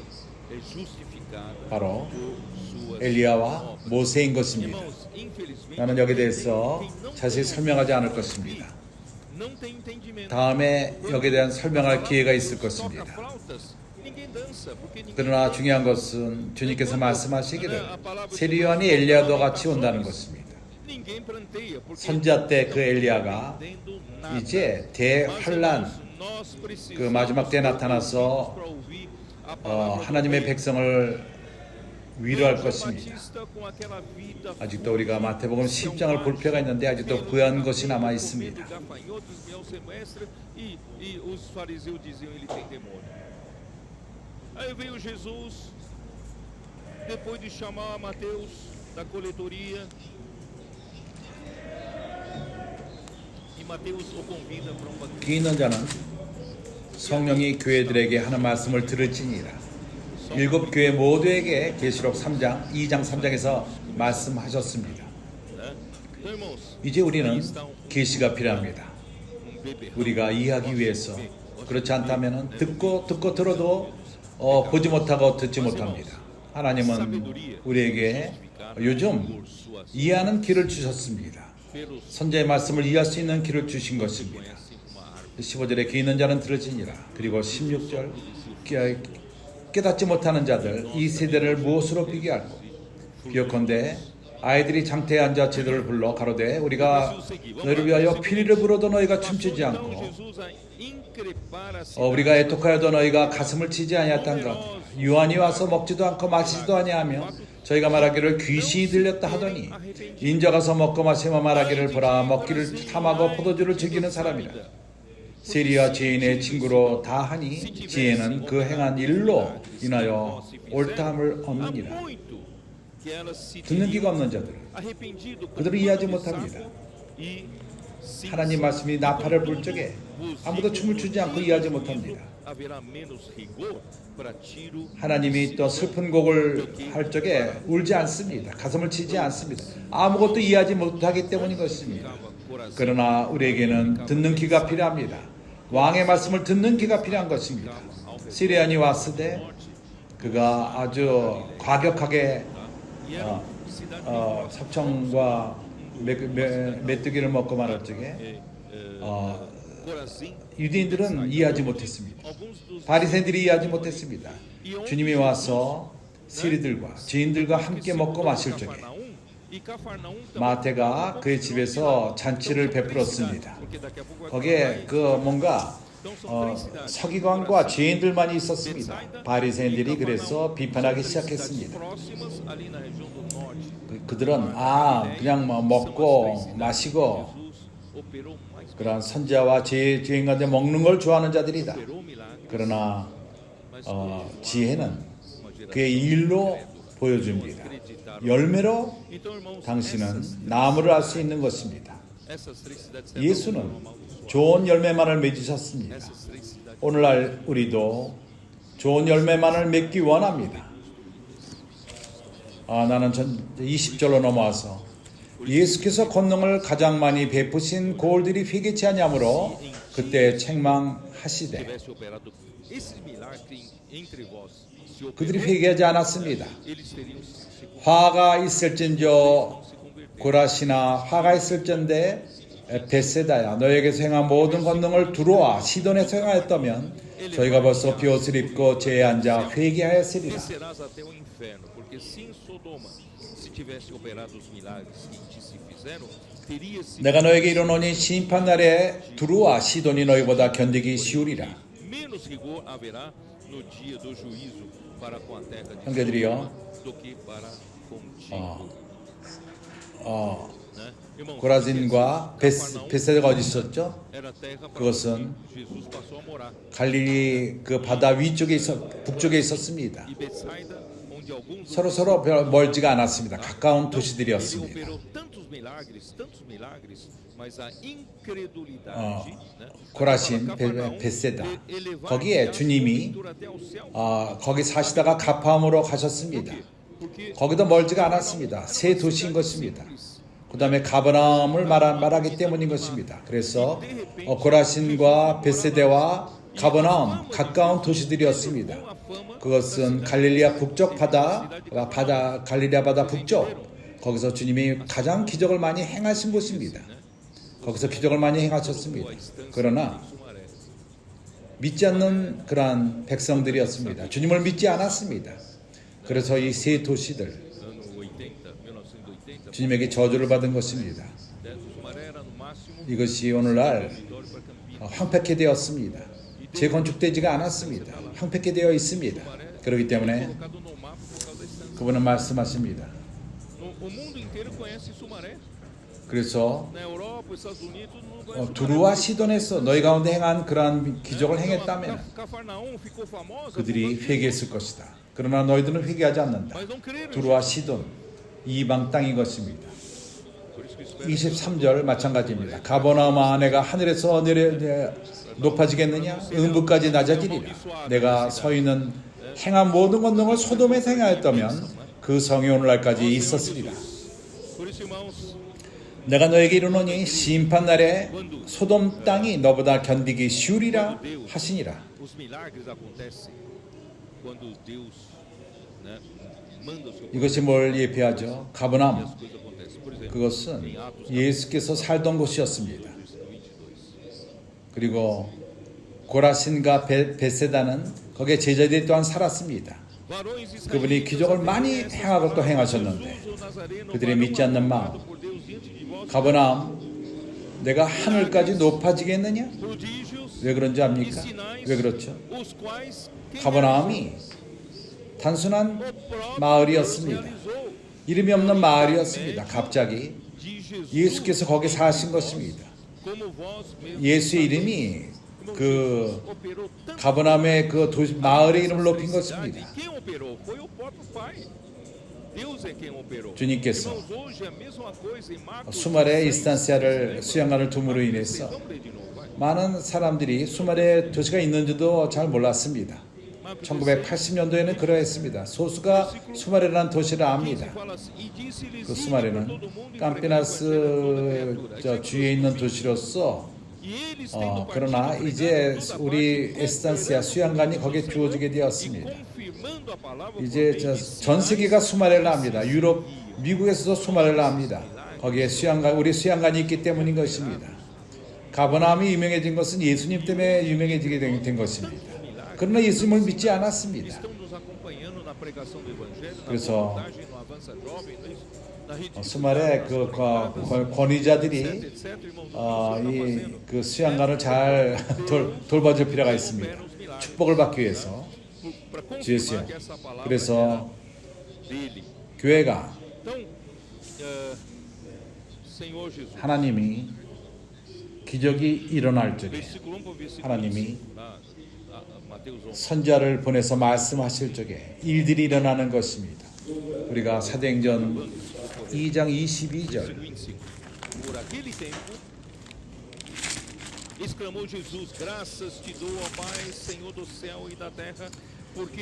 é justificada 바로 por suas 엘리야와 obras. 모세인 것입니다. Irmãos, infelizmente, 나는 여기에 대해서 자세히 설명하지 않을 것입니다. não tem entendimento. 다음에 여기에 대한 설명할 기회가 있을 것입니다. 그러나 중요한 것은 주님께서 말씀하시기를 세리요한이 엘리야와 같이 온다는 것입니다. 선지자 때 그 엘리야가 이제 대환란 그 마지막 때에 나타나서 하나님의 백성을 위로할 것입니다. 아직도 우리가 마태복음 10장을 볼 필요가 있는데 아직도 부한 것이 남아 있습니다. Aí veio Jesus, depois de chamar Mateus da coletoria, e Mateus o convida para um banquete. 귀 있는 자는 성령이 교회들에게 하는 말씀을 들을지니라. 일곱 교회 모두에게 계시록 3장, 2장, 3장에서 말씀하셨습니다. Então, irmãos, 이제 우리는 계시가 필요합니다. 우리가 이해하기 위해서. 그렇지 않다면 듣고 들어도 보지 못하고 듣지 못합니다. 하나님은 우리에게 요즘 이해하는 길을 주셨습니다. 선지자의 말씀을 이해할 수 있는 길을 주신 것입니다. 15절에 귀 있는 자는 들을지니라. 그리고 16절 깨닫지 못하는 자들 이 세대를 무엇으로 비교할꼬. 비교컨대 아이들이 장태에 앉아 제도를 불러 가로되 우리가 너희를 위하여 피리를 불어도 너희가 춤추지 않고 우리가 애통하여도 너희가 가슴을 치지 아니하였단가. 유한이 와서 먹지도 않고 마시지도 아니하며 저희가 말하기를 귀신이 들렸다 하더니 인자 가서 먹고 마시며 말하기를 보라 먹기를 탐하고 포도주를 즐기는 사람이라. 세리와 지혜인의 친구로 다 하니 지혜는 그 행한 일로 인하여 옳다함을 얻느니라. 듣는 귀가 없는 자들 그들을 이해하지 못합니다. 하나님 말씀이 나팔을 불 적에 아무도 춤을 추지 않고 이해하지 못합니다. 하나님이 또 슬픈 곡을 할 적에 울지 않습니다. 가슴을 치지 않습니다. 아무것도 이해하지 못하기 때문인 것입니다. 그러나 우리에게는 듣는 귀가 필요합니다. 왕의 말씀을 듣는 귀가 필요한 것입니다. 시리안이 왔을 때 그가 아주 과격하게 삽청과 메뚜기를 먹고 말할 적에 유대인들은 이해하지 못했습니다. 바리새인들이 이해하지 못했습니다. 주님이 와서 세리들과 죄인들과 함께 먹고 마실 적에 마태가 그의 집에서 잔치를 베풀었습니다. 거기에 그 뭔가 서기관과 죄인들만이 있었습니다. 바리새인들이 그래서 비판하기 시작했습니다. 그들은 그냥 먹고 마시고 그러한 선지자와 죄인 가운데 먹는 걸 좋아하는 자들이다. 그러나 지혜는 그의 일로 보여줍니다. 열매로 당신은 나무를 알 수 있는 것입니다. 예수는 좋은 열매만을 맺으셨습니다. 오늘날 우리도 좋은 열매만을 맺기 원합니다. 나는 20절로 넘어와서 예수께서 권능을 가장 많이 베푸신 고을들이 회개치 아니하므로 그때 책망하시되 그들이 회개하지 않았습니다. 화가 있을진저 고라시나 화가 있을진데 베세다야 너에게서 행한 모든 권능을 두로와 시돈에서 행하였다면 저희가 벌써 비옷을 입고 제에 앉아 회개하였으리라. 내가 너에게 이르노니 심판날에 두루와 시돈이 너희보다 견디기 쉬우리라. 형제들이요, 고라진과 베세다가 어디 있었죠? 그것은 갈릴리 그 바다 위쪽에 북쪽에 있었습니다. 서로 멀지가 않았습니다. 가까운 도시들이었습니다. mas a incredulidade, né? 고라신, 벳세다. 거기에 주님이 거기 사시다가 가파음으로 가셨습니다. 거기도 멀지가 않았습니다. 세 도시인 것입니다. 그 다음에 가버나움을 말하기 때문인 것입니다. 그래서 고라신과 벳세대와 가버나움 가까운 도시들이었습니다. 그것은 갈릴리아 북쪽 갈릴리아 바다 북쪽, 거기서 주님이 가장 기적을 많이 행하신 곳입니다. 거기서 기적을 많이 행하셨습니다. 그러나 믿지 않는 그러한 백성들이었습니다. 주님을 믿지 않았습니다. 그래서 이 세 도시들 주님에게 저주를 받은 것입니다. 이것이 오늘날 황폐케 되었습니다. 재건축되지가 않았습니다. 황폐케 되어 있습니다. 그렇기 때문에 그분은 말씀하십니다. 그래서 두루와 시돈에서 너희 가운데 행한 그러한 기적을 행했다면 그들이 회개했을 것이다. 그러나 너희들은 회개하지 않는다. 두루와 시돈, 이방 땅인 것입니다. 23절 마찬가지입니다. 가버나움아, 내가 하늘에서 높아지겠느냐? 음부까지 낮아지리라. 내가 서 있는 행한 모든 권능을 소돔에서 행하였다면 그 성이 오늘날까지 있었으리라. 내가 너에게 이르노니 심판날에 소돔 땅이 너보다 견디기 쉬우리라 하시니라. 이것이 뭘 예표하죠? 가버나움, 그것은 예수께서 살던 곳이었습니다. 그리고 고라신과 벳세다는 거기에 제자들이 또한 살았습니다. 그분이 기적을 많이 행하고 또 행하셨는데 그들이 믿지 않는 마음. 가버나움, 내가 하늘까지 높아지겠느냐? 왜 그런지 압니까? 왜 그렇죠? 가버나움이 단순한 마을이었습니다. 이름이 없는 마을이었습니다. 갑자기 예수께서 거기 사신 것입니다. 예수의 이름이 그 가버나움의 그 마을의 이름을 높인 것입니다. 주님께서 수마레 이스탄시아를 수양관을 둠으로 인해서 많은 사람들이 수마레 도시가 있는지도 잘 몰랐습니다. 1980년도에는 그러했습니다. 소수가 수마레라는 도시를 압니다. 그 수마레는 깜피나스 주위에 있는 도시로서 그러나 이제 우리 에스탄시아 수양관이 거기에 주어지게 되었습니다. 이제 전 세계가 수마레를 압니다. 유럽, 미국에서도 수마레를 압니다. 거기에 우리 수양관이 있기 때문인 것입니다. 가버나움이 유명해진 것은 예수님 때문에 유명해지게 된 것입니다. 그러나 예수님을 믿지 않았습니다. 그래서 수마레 그 권위자들이 그 수양관을 잘 돌봐줄 필요가 있습니다. 축복을 받기 위해서. 주였어요. 그래서 교회가 하나님이 기적이 일어날 적에 하나님이 선지자를 보내서 말씀하실 적에 일들이 일어나는 것입니다. 우리가 사도행전 2장 22절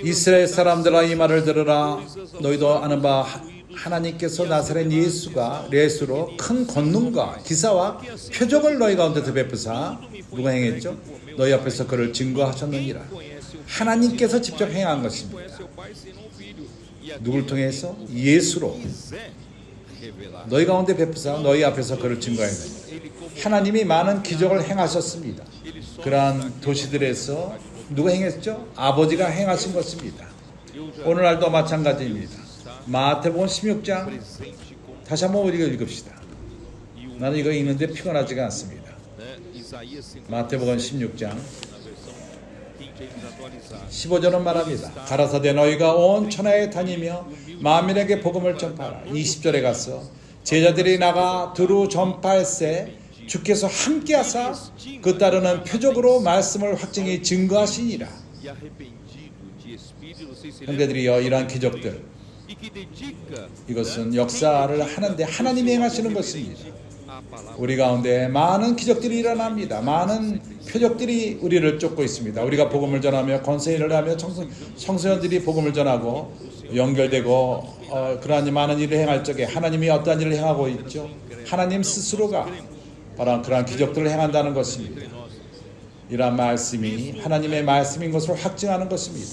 이스라엘 사람들아 이 말을 들으라. 너희도 아는 바 하나님께서 나사렛 예수가 예수로 큰 권능과 기사와 표적을 너희 가운데서 베푸사 누가 행했죠? 너희 앞에서 그를 증거하셨느니라. 하나님께서 직접 행한 것입니다. 누굴 통해서? 예수로 너희 가운데 베푸사 너희 앞에서 그를 증거했느니라. 하나님이 많은 기적을 행하셨습니다. 그러한 도시들에서 누가 행했죠? 아버지가 행하신 것입니다. 오늘날도 마찬가지입니다. 마태복음 16장 다시 한번 우리가 읽읍시다. 나는 이거 읽는데 피곤하지가 않습니다. 마태복음 16장 15절은 말합니다. 가라사대 너희가 온 천하에 다니며 만민에게 복음을 전파하라. 20절에 가서 제자들이 나가 두루 전파할세 주께서 함께하사 그 따르는 표적으로 말씀을 확증히 증거하시니라. 형제들이여 이러한 기적들 이것은 역사를 하는데 하나님이 행하시는 것입니다. a palavra. 우리 가운데 많은 기적들이 일어납니다. 많은 표적들이 우리를 쫓고 있습니다. 우리가 복음을 전하며 권세일을 하며 청소년들이 복음을 전하고 연결되고 그러한 많은 일을 행할 적에 하나님이 어떠한 일을 행하고 있죠? 하나님 스스로가 바로 그러한 기적들을 행한다는 것입니다. 이러한 말씀이 하나님의 말씀인 것을 확증하는 것입니다.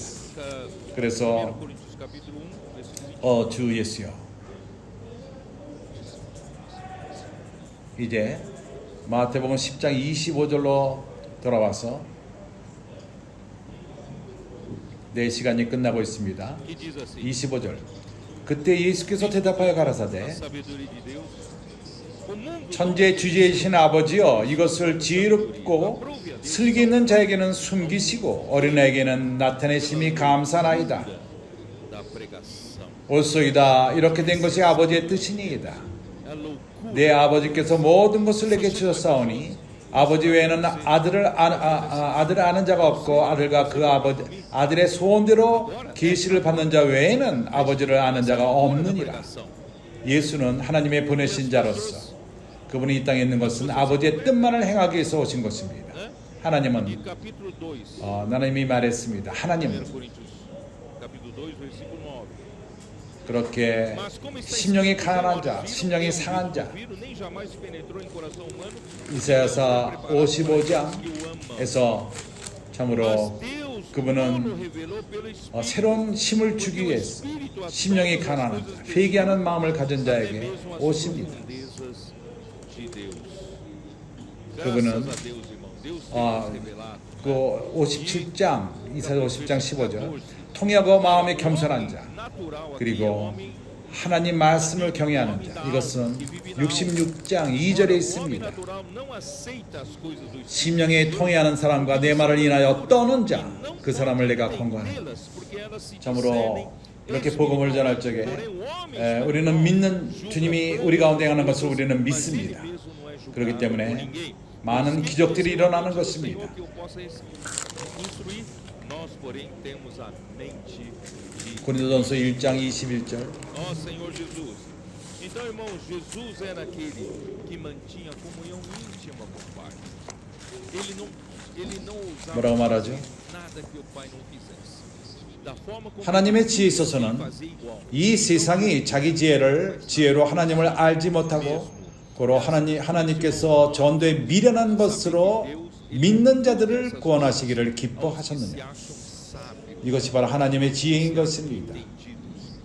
그래서 Coríntios capítulo 1, versículo 20. 주 예수여, 이제 마태복음 10장 25절로 돌아와서 내 시간이 끝나고 있습니다. Que diz assim: 25절. 그때 예수께서 대답하여 가라사대 a sabedoria de Deus, o mundo 천지의 주제이신 아버지여, 이것을 지혜롭고 슬기 있는 자에게는 숨기시고 어린아이에게는 나타내심이 감사나이다. da pregação. 옳소이다. 이렇게 된 것이 아버지의 뜻이니이다. É loucura. 내 아버지께서 모든 것을 내게 주셨사오니 아버지 외에는 아들을 아는 자가 없고 아들과 그 아들의 소원대로 계시를 받는 자 외에는 아버지를 아는 자가 없느니라. 예수는 하나님의 보내신 자로서 그분이 이 땅에 있는 것은 아버지의 뜻만을 행하기 위해서 오신 것입니다. E 하나님은 capítulo 2. 하나님이 말했습니다. 하나님은 1 Coríntios capítulo 2, versículo 9. 그렇게 Mas como está 심령이 escrito, 가난한 nem 자, olhos viram, 심령이 nem 상한 ouvidos 자, ouviram, nem jamais penetrou em coração humano 이사야서 que o 55장에서 ama. 참으로 Mas Deus 그분은 tudo revelou pelo Espírito. 새로운 힘을 주기 위해서 심령이 가난한 자, 회개하는 마음을 가진 Até 자에게 mesmo as 오십니다. profundezas de Deus. 그분은, Graças a Deus, irmão. Deus tem nos revelado. 그 57장, 이사야 50장 15절, 통하고 마음에 겸손한 자, Natural aqui é 그리고 homem. 하나님 말씀을 경외하는 자, 이것은 66장 2절에 O homem 있습니다. natural não aceita as coisas do Espírito. 심령에 통해하는 사람과 내 말을 인하여 떠는 자, Não 그 사람을 내가 pode 권고하노라. entendê-las, porque elas se 참으로 discernem 이렇게 복음을 전할 적에 Porém, o homem 우리는 믿는 주님이 우리 가운데 하는 것을 우리는 mas ele 믿습니다. mesmo não é julgado 그렇기 por 때문에 ninguém. 많은 Mas 기적들이 esse 일어나는 Senhor 것입니다. que eu possa instruir, nós, porém, temos a mente de 고린도전서 1장 21절. ó Senhor Jesus. Então, irmãos, Jesus era aquele que mantinha a comunhão íntima com o Pai. Ele não usava 뭐라고 말하죠? nada que o Pai não fizesse. Da forma como 하나님의 지혜에 ele 있어서는 fazia igual. 이 세상이 자기 지혜로 하나님을 알지 못하고 고로 하나님께서 전도에 미련한 것으로 믿는 자들을 구원하시기를 Se 기뻐하셨느냐. acham sábios, 이것이 바로 하나님의 지혜인 것입니다.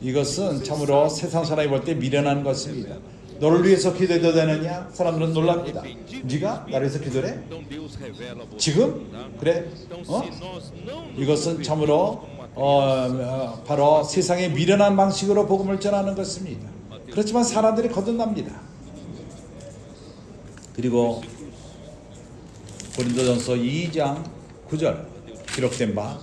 이것은 참으로 세상 사람이 볼 때 미련한 것입니다. 너를 위해서 기도해도 되느냐? 사람들은 놀랍니다. 네가 나를 위해서 기도해? então Deus revela a você. 지금? Tá? 그래? Então, 어? se nós não nos 이것은 참으로 convertermos como uma criança, 바로 세상의 미련한 방식으로 복음을 전하는 것입니다. 그렇지만 사람들이 거듭납니다. 그리고 고린도전서 2장 9절 기록된 바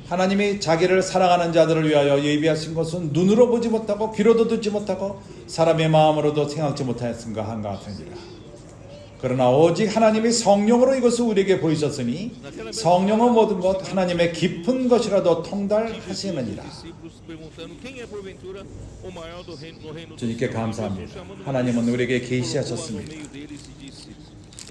하나님이 자기를 사랑하는 자들을 위하여 예비하신 것은 눈으로 보지 못하고 귀로도 듣지 못하고 사람의 마음으로도 생각지 못하였은가 한가 같으니라. 그러나 오직 하나님이 성령으로 이것을 우리에게 보이셨으니 성령은 모든 것 하나님의 깊은 것이라도 통달하시느니라. discípulos perguntando quem é porventura o maior do reino no reino dos 주님께 céus. 감사합니다. Jesus chamando 하나님은 우리에게 colocou 계시하셨습니다. no meio deles e disse: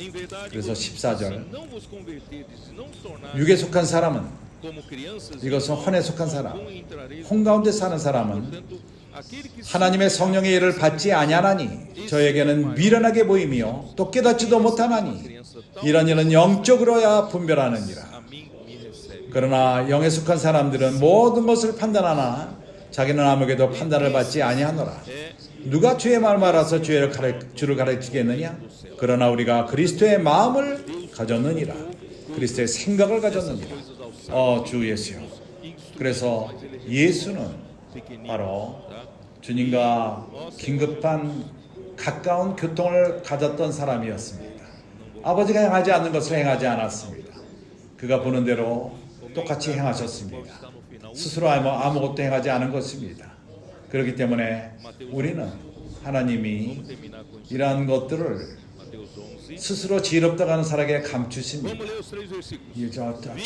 Em verdade, 그래서 vos digo, 14절, se não vos converterdes e não vos tornardes 육에 속한 사람은 como crianças, 이것은 혼에 속한 사람, não entrareis 혼 가운데 사는 사람은 portanto, aquele que 하나님의 성령의 일을 받지 아니하나니 저에게는 미련하게 보이며 또 깨닫지도 못하나니 이런 일은 영적으로야 분별하느니라. a mim me recebe. 그러나 영에 속한 사람들은 모든 것을 판단하나 자기는 아무에게도 판단을 받지 아니하노라. 누가 주의 마음을 알아서 주를 가르치겠느냐? 그러나 우리가 그리스도의 마음을 가졌느니라. 그리스도의 생각을 가졌느니라. 주 예수요. 그래서 예수는 바로 주님과 긴급한 가까운 교통을 가졌던 사람이었습니다. 아버지가 행하지 않는 것을 행하지 않았습니다. 그가 보는 대로 똑같이 행하셨습니다. 스스로 아무것도 행하지 않은 것입니다. 그렇기 때문에 우리는 하나님이 Terminar com isso. 이러한 것들을 Mateus 11. 14. 스스로 지혜롭다고 하는 사람에게 감추십니다. Vamos ler os 3 versículos. 이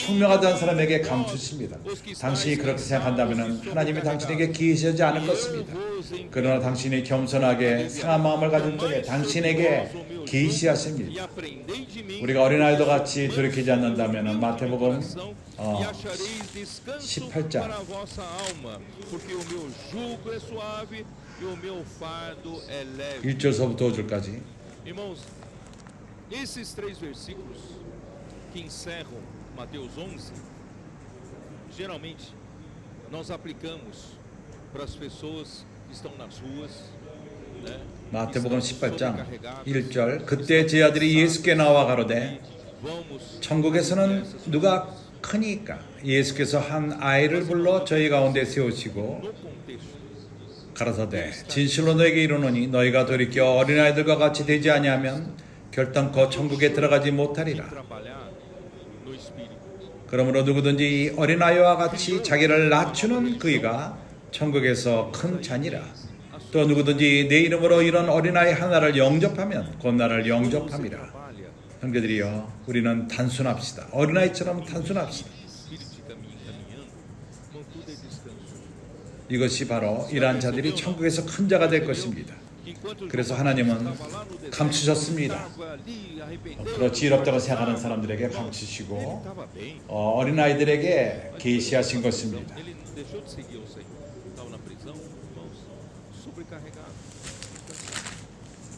청명하다는 사람에게 감추십니다. 당신이 그렇게 생각한다면 하나님이 당신에게 기이하지 않을 것입니다. 그러나 당신이 겸손하게 상한 마음을 가질 때에 당신에게 기이하십니다. 우리가 어린아이도 같이 돌이키지 않는다면 마태복음 18장 1절서부터 5절까지. Irmãos, esses 3 versículos que encerram Mateus 11, geralmente nós aplicamos para as pessoas que estão nas ruas, né? 마태복음 18장 1절 그때 제 아들이 예수께 나와 가로되 천국에서는 누가 크니까 예수께서 한 아이를 불러 저희 가운데 세우시고 가라사대 진실로 너에게 이르노니 너희가 돌이켜 어린아이들과 같이 되지 아니하면 결단코 천국에 들어가지 못하리라. 그러므로 누구든지 이 어린아이와 같이 자기를 낮추는 그이가 천국에서 큰 자니라. 또 누구든지 내 이름으로 이런 어린아이 하나를 영접하면 곧 나를 영접함이라. 형제들이여 우리는 단순합시다. 어린아이처럼 단순합시다. 이것이 바로 이러한 자들이 천국에서 큰 자가 될 것입니다. 그래서 하나님은 감추셨습니다. 그렇지 지혜롭다고 생각하는 사람들에게 감추시고 어린아이들에게 계시하신 것입니다.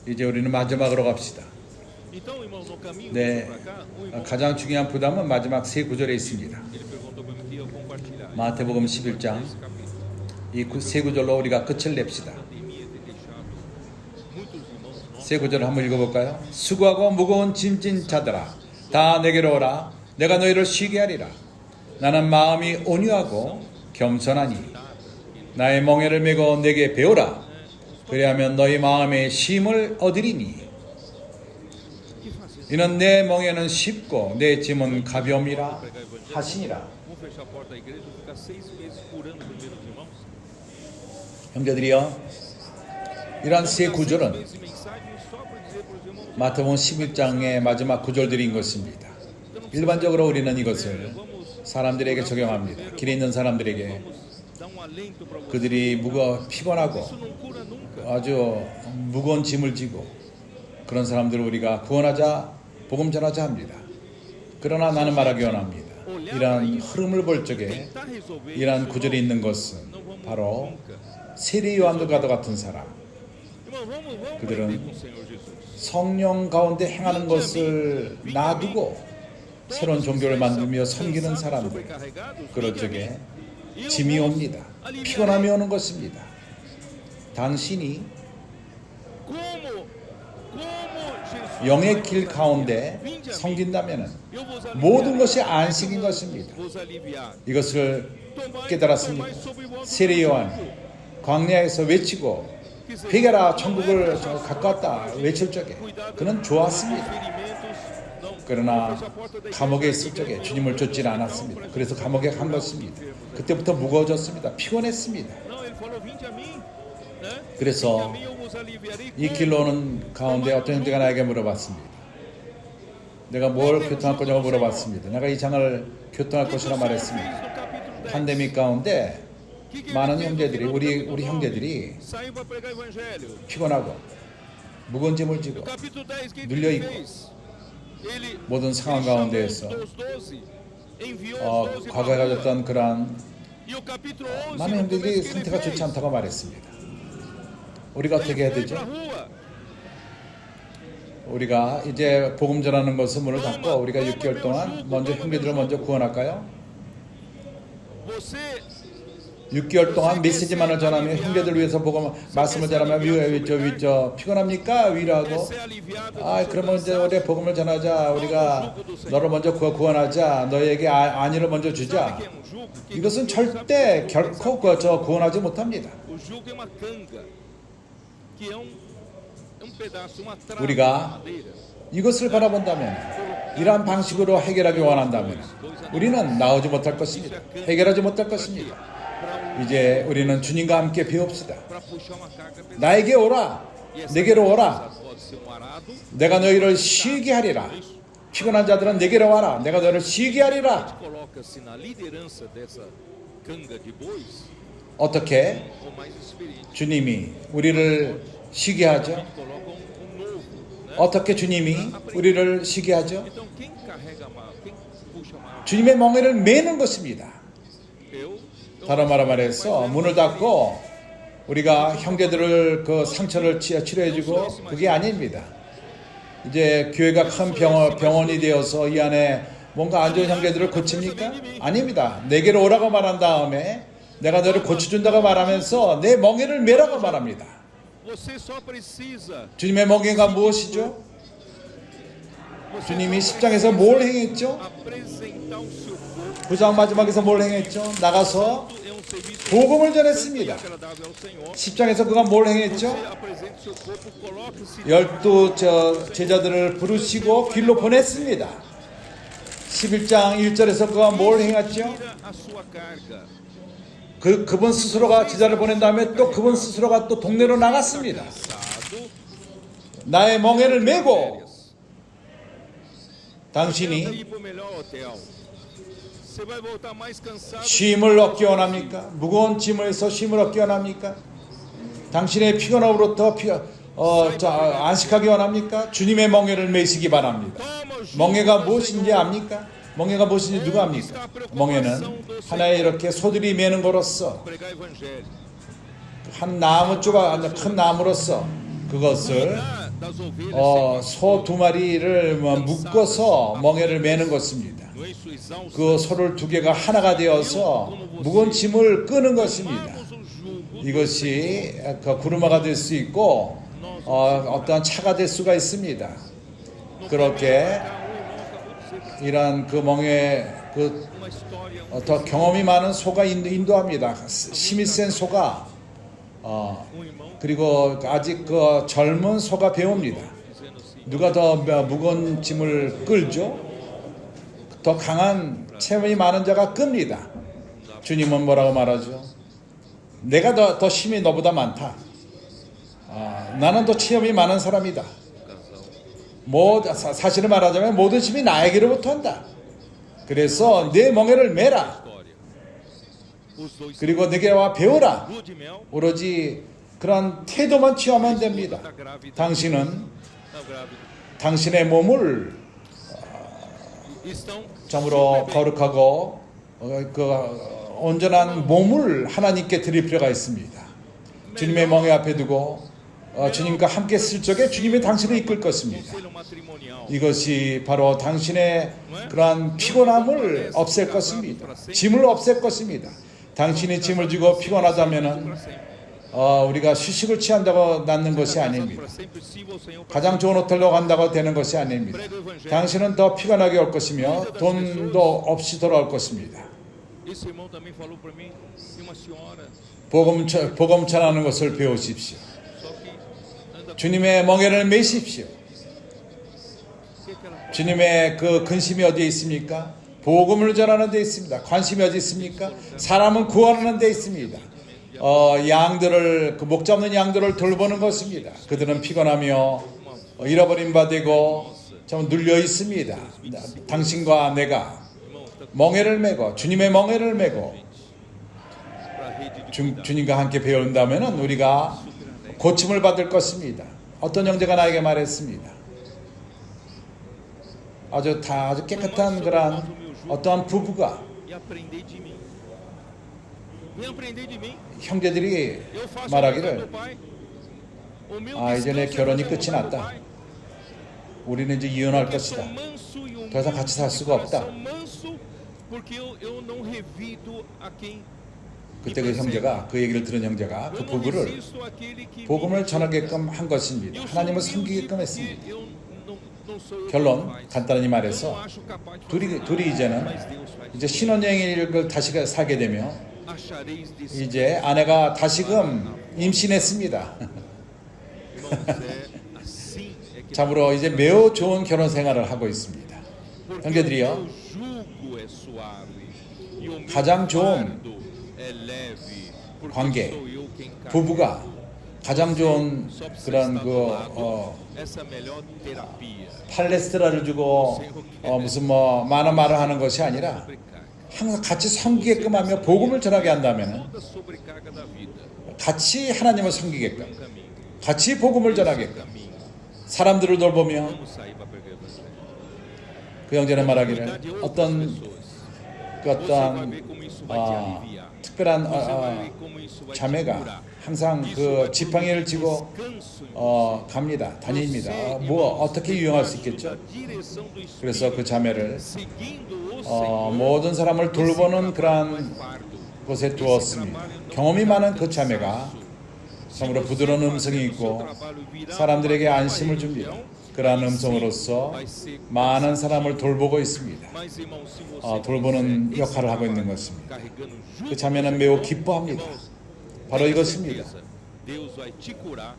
이제 우리는 마지막으로 갑시다. 네, 가장 중요한 부담은 마지막 세 구절에 있습니다. 마태복음 11장 이 세 구절로 우리가 끝을 냅시다. 세 구절을 한번 읽어볼까요? 수고하고 무거운 짐진 자들아 다 내게로 오라. 내가 너희를 쉬게 하리라. 나는 마음이 온유하고 겸손하니 나의 멍에를 메고 내게 배우라. 그리하면 너희 마음에 쉼을 얻으리니 이는 내 멍에는 쉽고 내 짐은 가벼움이라 하시니라. 형제들이여 이러한 세 구절은 마태복음 11장의 마지막 구절들인 것입니다. 일반적으로 우리는 이것을 사람들에게 적용합니다. 길에 있는 사람들에게 그들이 피곤하고 아주 무거운 짐을 지고 그런 사람들을 우리가 구원하자, 복음 전하자 합니다. 그러나 나는 말하기 원합니다. 이러한 흐름을 볼 적에 이러한 구절이 있는 것은 바로 세례 요한들과도 같은 사람, 그들은 성령 가운데 행하는 것을 놔두고 새로운 종교를 만들며 섬기는 사람들, 그럴 적에 짐이 옵니다. 피곤함이 오는 것입니다. 당신이 영의 길 가운데 섬긴다면 모든 것이 안식인 것입니다. 이것을 깨달았습니까? 세례 요한 광야에서 외치고 회개라 천국을 가까웠다 외칠 적에 그는 좋았습니다. 그러나 감옥에 있을 적에 주님을 쫓지는 않았습니다. 그래서 감옥에 간 것입니다. 그때부터 무거워졌습니다. 피곤했습니다. 그래서 이 길로 오는 가운데 어떤 형제가 나에게 물어봤습니다. 내가 뭘 교통할 거냐고 물어봤습니다. 내가 이 장을 교통할 것이라 말했습니다. 팬데믹 가운데 많은 형제들이 우리 형제들이 피곤하고 무거운 짐을 지고 눌려있고 모든 상황 가운데에서 과거에 가졌던 그러한 많은 형제들이 상태가 좋지 않다고 말했습니다. 우리가 어떻게 해야 되죠? 우리가 이제 복음 전하는 것을 문을 닫고 우리가 6개월 동안 먼저 형제들을 먼저 구원할까요? 6개월 동안 메시지만을 전하며 형제들 위해서 복음 말씀을 전하며 피곤합니까? 위로하고 그러면 이제 우리 복음을 전하자. 우리가 너를 먼저 구원하자. 너에게 안위를 먼저 주자. 이것은 절대 결코 구원하지 못합니다. 우리가 이것을 바라본다면 이러한 방식으로 해결하기 원한다면 우리는 나오지 못할 것입니다. 해결하지 못할 것입니다. 이제 우리는 주님과 함께 배웁시다. 나에게 오라. 내게로 오라. ser um arado. 내가 너희를 쉬게 하리라. 피곤한 자들은 내게로 와라. 내가 너희를 쉬게 A gente 하리라. coloca-se na liderança dessa canga de bois, 어떻게 ou mais experiente. 주님이 우리를 쉬게 하죠? A gente coloca um novo, né? 어떻게 주님이 우리를 쉬게 하죠? Então quem carrega mal, quem puxa mal? 주님의 멍에를 매는 것입니다. Eu 다른 말로 말해서 문을 닫고 우리가 형제들을 그 상처를 치료해주고 그게 아닙니다. 이제 교회가 큰 병원이 되어서 이 안에 뭔가 안 좋은 형제들을 고칩니까? 아닙니다. 내게로 오라고 말한 다음에 내가 너를 고쳐준다고 말하면서 내 멍에를 매라고 말합니다. Você só precisa. 주님의 멍에가 무엇이죠? 주님이 십장에서 뭘 행했죠? Apresentar o seu corpo. 9장 마지막에서 뭘 행했죠? 나가서 É um serviço 복음을 santo e 전했습니다. agradável ao Senhor. 10장에서 그가 뭘 행했죠? Você apresenta o seu corpo, coloque-se 12 제자들을 부르시고 길로 보냈습니다. 11장 1절에서 그가 뭘 행했죠? tira a sua carga. 그분 스스로가 제자를 보낸 다음에 또 그분 스스로가 또 동네로 나갔습니다. Cansado, 나의 멍에를 메고 tenta 당신이 ir para o melhor hotel. Você vai voltar mais cansado. 쉼을 얻기 원합니까? 무거운 짐에서 쉼을 얻기 원합니까? 당신의 피곤함으로부터 안식하기 원합니까? 주님의 멍에를 메시기 바랍니다. Toma o jugo 멍에가 do 무엇인지 Senhor. 압니까? 멍에가 무엇인지 누가 압니까? 멍에는 하나의 이렇게 소들이 매는 거로서 Pregar evangelho. 한 나무 조각, 큰 나무로서 그것을 Cuidar das ovelhas 소 2마리를 묶어서 멍에를 매는 것입니다. no eixo exausto. 그 소를 2개가 하나가 되어서 무거운 짐을 끄는 것입니다. Tomamos o jugo. 이것이 그 구루마가 될 수 있고 어떠한 차가 될 수가 있습니다. 그렇게 이러한 그 멍에 그 Uma história, 더 경험이 많은 소가 인도합니다. 힘이 센 소가 irmão 그리고 아직 그 젊은 소가 배웁니다. dizendo assim: 누가 더 무거운 짐을 끌죠? 더 강한 체험이 많은 자가 끕니다. 주님은 뭐라고 말하죠? 내가 더 힘이 너보다 많다. 나는 더 체험이 많은 사람이다. 사실을 말하자면 모든 힘이 나에게로부터 온다. 그래서 내 멍에를 매라. história. Os dois 그리고 내게 와 배우라. lua de mel 오로지 그런 태도만 취하면 됩니다. da grávida. 당신은 Da grávida. 당신의 몸을 Estão 참으로 거룩하고 온전한 몸을 하나님께 드릴 필요가 있습니다. 주님의 멍에 앞에 두고 주님과 함께 쓸 적에 주님이 당신을 이끌 것입니다. conselho matrimonial. 이것이 바로 당신의 그러한 피곤함을 없앨 것입니다. 짐을 없앨 것입니다. 당신이 짐을 지고 피곤하다면은 우리가 휴식을 취한다고 낫는 것이 아닙니다. Para sempre sirva ao Senhor. 가장 좋은 호텔로 간다고 되는 것이 아닙니다. 당신은 더 피곤하게 올 것이며 돈도 없이 돌아올 것입니다. Esse irmão também falou para mim de uma senhora, 복음 전하는 것을 배우십시오. só que anda 주님의 멍에를 매십시오. com aquela 주님의 그 근심이 어디에 있습니까? 복음을 전하는 데 있습니다. 관심이 어디 있습니까? 사람은 구원하는 데 있습니다. 양들을 목 잡는 양들을 돌보는 것입니다. 그들은 피곤하며 잃어버린 바 되고 참 눌려 있습니다. 당신과 내가 멍에를 메고 주님의 멍에를 메고 para a rede de 주님과 함께 배운다면 우리가 고침을 받을 것입니다. 어떤 형제가 나에게 말했습니다. 아주 깨끗한 그런 어떠한 부부가 e aprender de mim. Vem aprender de mim. 형제들이 Eu faço a vontade do 말하기를 Pai. O meu 이제 내 descanso é 결혼이 fazer a 끝이 vontade do 났다. Pai. 우리는 이제 이혼할 Porque 것이다. sou manso e humilde 더 이상 같이 살 de 수가 없다. coração, manso porque eu não revido a quem 그때 그 형제가 그 얘기를 들은 형제가 그 eu não 부부를 resisto àquele que me 복음을 전하게끔 한 것입니다. Eu sou 하나님을 humilde 섬기게끔 porque 했습니다. eu não sou eu 결론 que faz. 간단히 Eu 말해서 não acho capaz de fazer nada, 둘이 이제는 mas Deus faz. 이제 신혼여행을 다시 사게 되며 Achareis de 이제 아내가 다시금 임신했습니다. irmãos, é assim é que 참으로 이제 매우 좋은 결혼 생활을 하고 있습니다. porque 형제들이요. o jugo é suave e o meu 가장 좋은 fardo é leve porque 관계, sou eu quem carrega. 부부가 가장 좋은 Só precisa 그런 estar do 그 lado. Essa é a melhor terapia. 팔레스트라를 주고 무슨 뭐 많은 말을 하는 것이 아니라 Sobrecarga. 항상 같이 섬기게끔 하며 복음을 전하게 한다면 Toda sobrecarga da vida. 같이 하나님을 섬기게끔 Um caminho. 같이 복음을 전하게끔 Caminho. 사람들을 돌보며 Vamos sair para pregar o evangelho. 그 형제는 Cuidar 말하기를 de outras 어떤 pessoas. 그 Você vai 어떤 ver como isso vai te aliviar. 특별한 Você vai ver como isso vai te 자매가 curar. 항상 Isso 그 vai 지팡이를 produzir 지고 descanso em 갑니다. 다닙니다. você. 뭐 Irmãos, 어떻게 debaixo 유용할 수 da 있겠죠? direção do Espírito, 그래서 그 자매를 seguindo o Senhor, 모든 사람을 esse 돌보는 trabalho 그러한 não é fardo. 곳에 Esse 두었습니다. trabalho não 경험이 é 많은 그 cansaço. 자매가 Se 참으로 você 부드러운 fazendo 음성이 o seu 있고 trabalho virar 사람들에게 uma 안심을 줍니다. 그러한 음성으로서 많은 사람을 돌보고 있습니다. Mas, irmão, se você 돌보는 fizer esse 역할을 하고 있는 trabalho, 것입니다. carregando junto 그 자매는 com o 매우 Senhor, 기뻐합니다. irmãos, 바로 tenha 이것입니다. certeza, Deus vai te curar.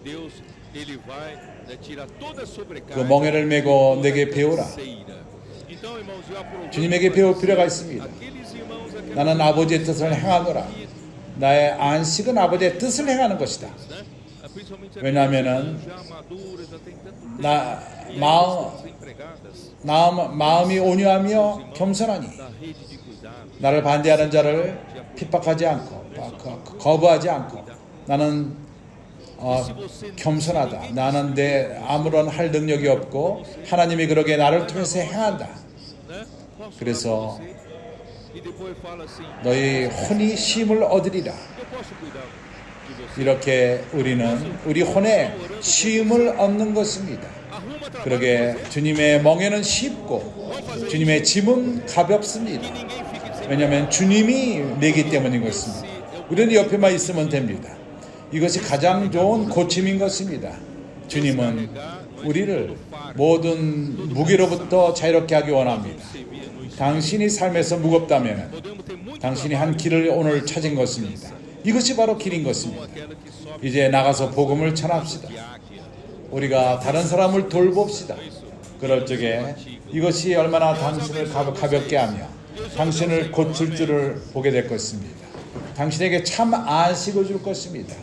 Deus, ele vai tirar toda a 그 sobrecarga. 멍에를 메고 toda 내게 a 배우라. canseira. Então, irmãos, eu aproveito 주님에게 para 배울 dizer, 필요가 있습니다. aqueles irmãos, aquelas 나는 irmãs 아버지의 뜻을 행하노라. 나의 안식은 아버지의 뜻을 행하는 것이다. né? Principalmente aqueles 왜냐하면은 irmãos já maduros, já tem tanto tempo, 나 e 마음 as desempregadas 마음이 온유하며 겸손하니 da rede de cuidado, 나를 반대하는 자를 핍박하지 않고 거부하지 않고 나는 겸손하다. 나는 내 아무런 할 능력이 없고 하나님이 그러게 나를 통해서 행한다. né? Posso 그래서 orar por você? E depois fala assim, 너희 혼이 쉼을 얻으리라. eu posso cuidar de você. 이렇게 우리 혼에 쉼을 얻는 것입니다. Arruma trabalho 그러게 pra você, 주님의 멍에는 쉽고 주님의 짐은 가볍습니다. ninguém fique desempregado. 왜냐하면 주님이 내기 때문인 것입니다. 우리는 옆에만 있으면 됩니다. 이것이 가장 좋은 고침인 것입니다. 주님은 우리를 모든 무게로부터 자유롭게 하기 원합니다. 당신이 삶에서 무겁다면 Podemos ter muito 당신이 한 길을 오늘 찾은 것입니다. 이것이 바로 길인 것입니다. 이제 나가서 복음을 전합시다. 우리가 다른 사람을 돌봅시다. 그럴 적에 이것이 얼마나 당신을 가볍게 하며 당신을 고칠 줄을 보게 될 것입니다. 당신에게 참 안식을 줄 것입니다.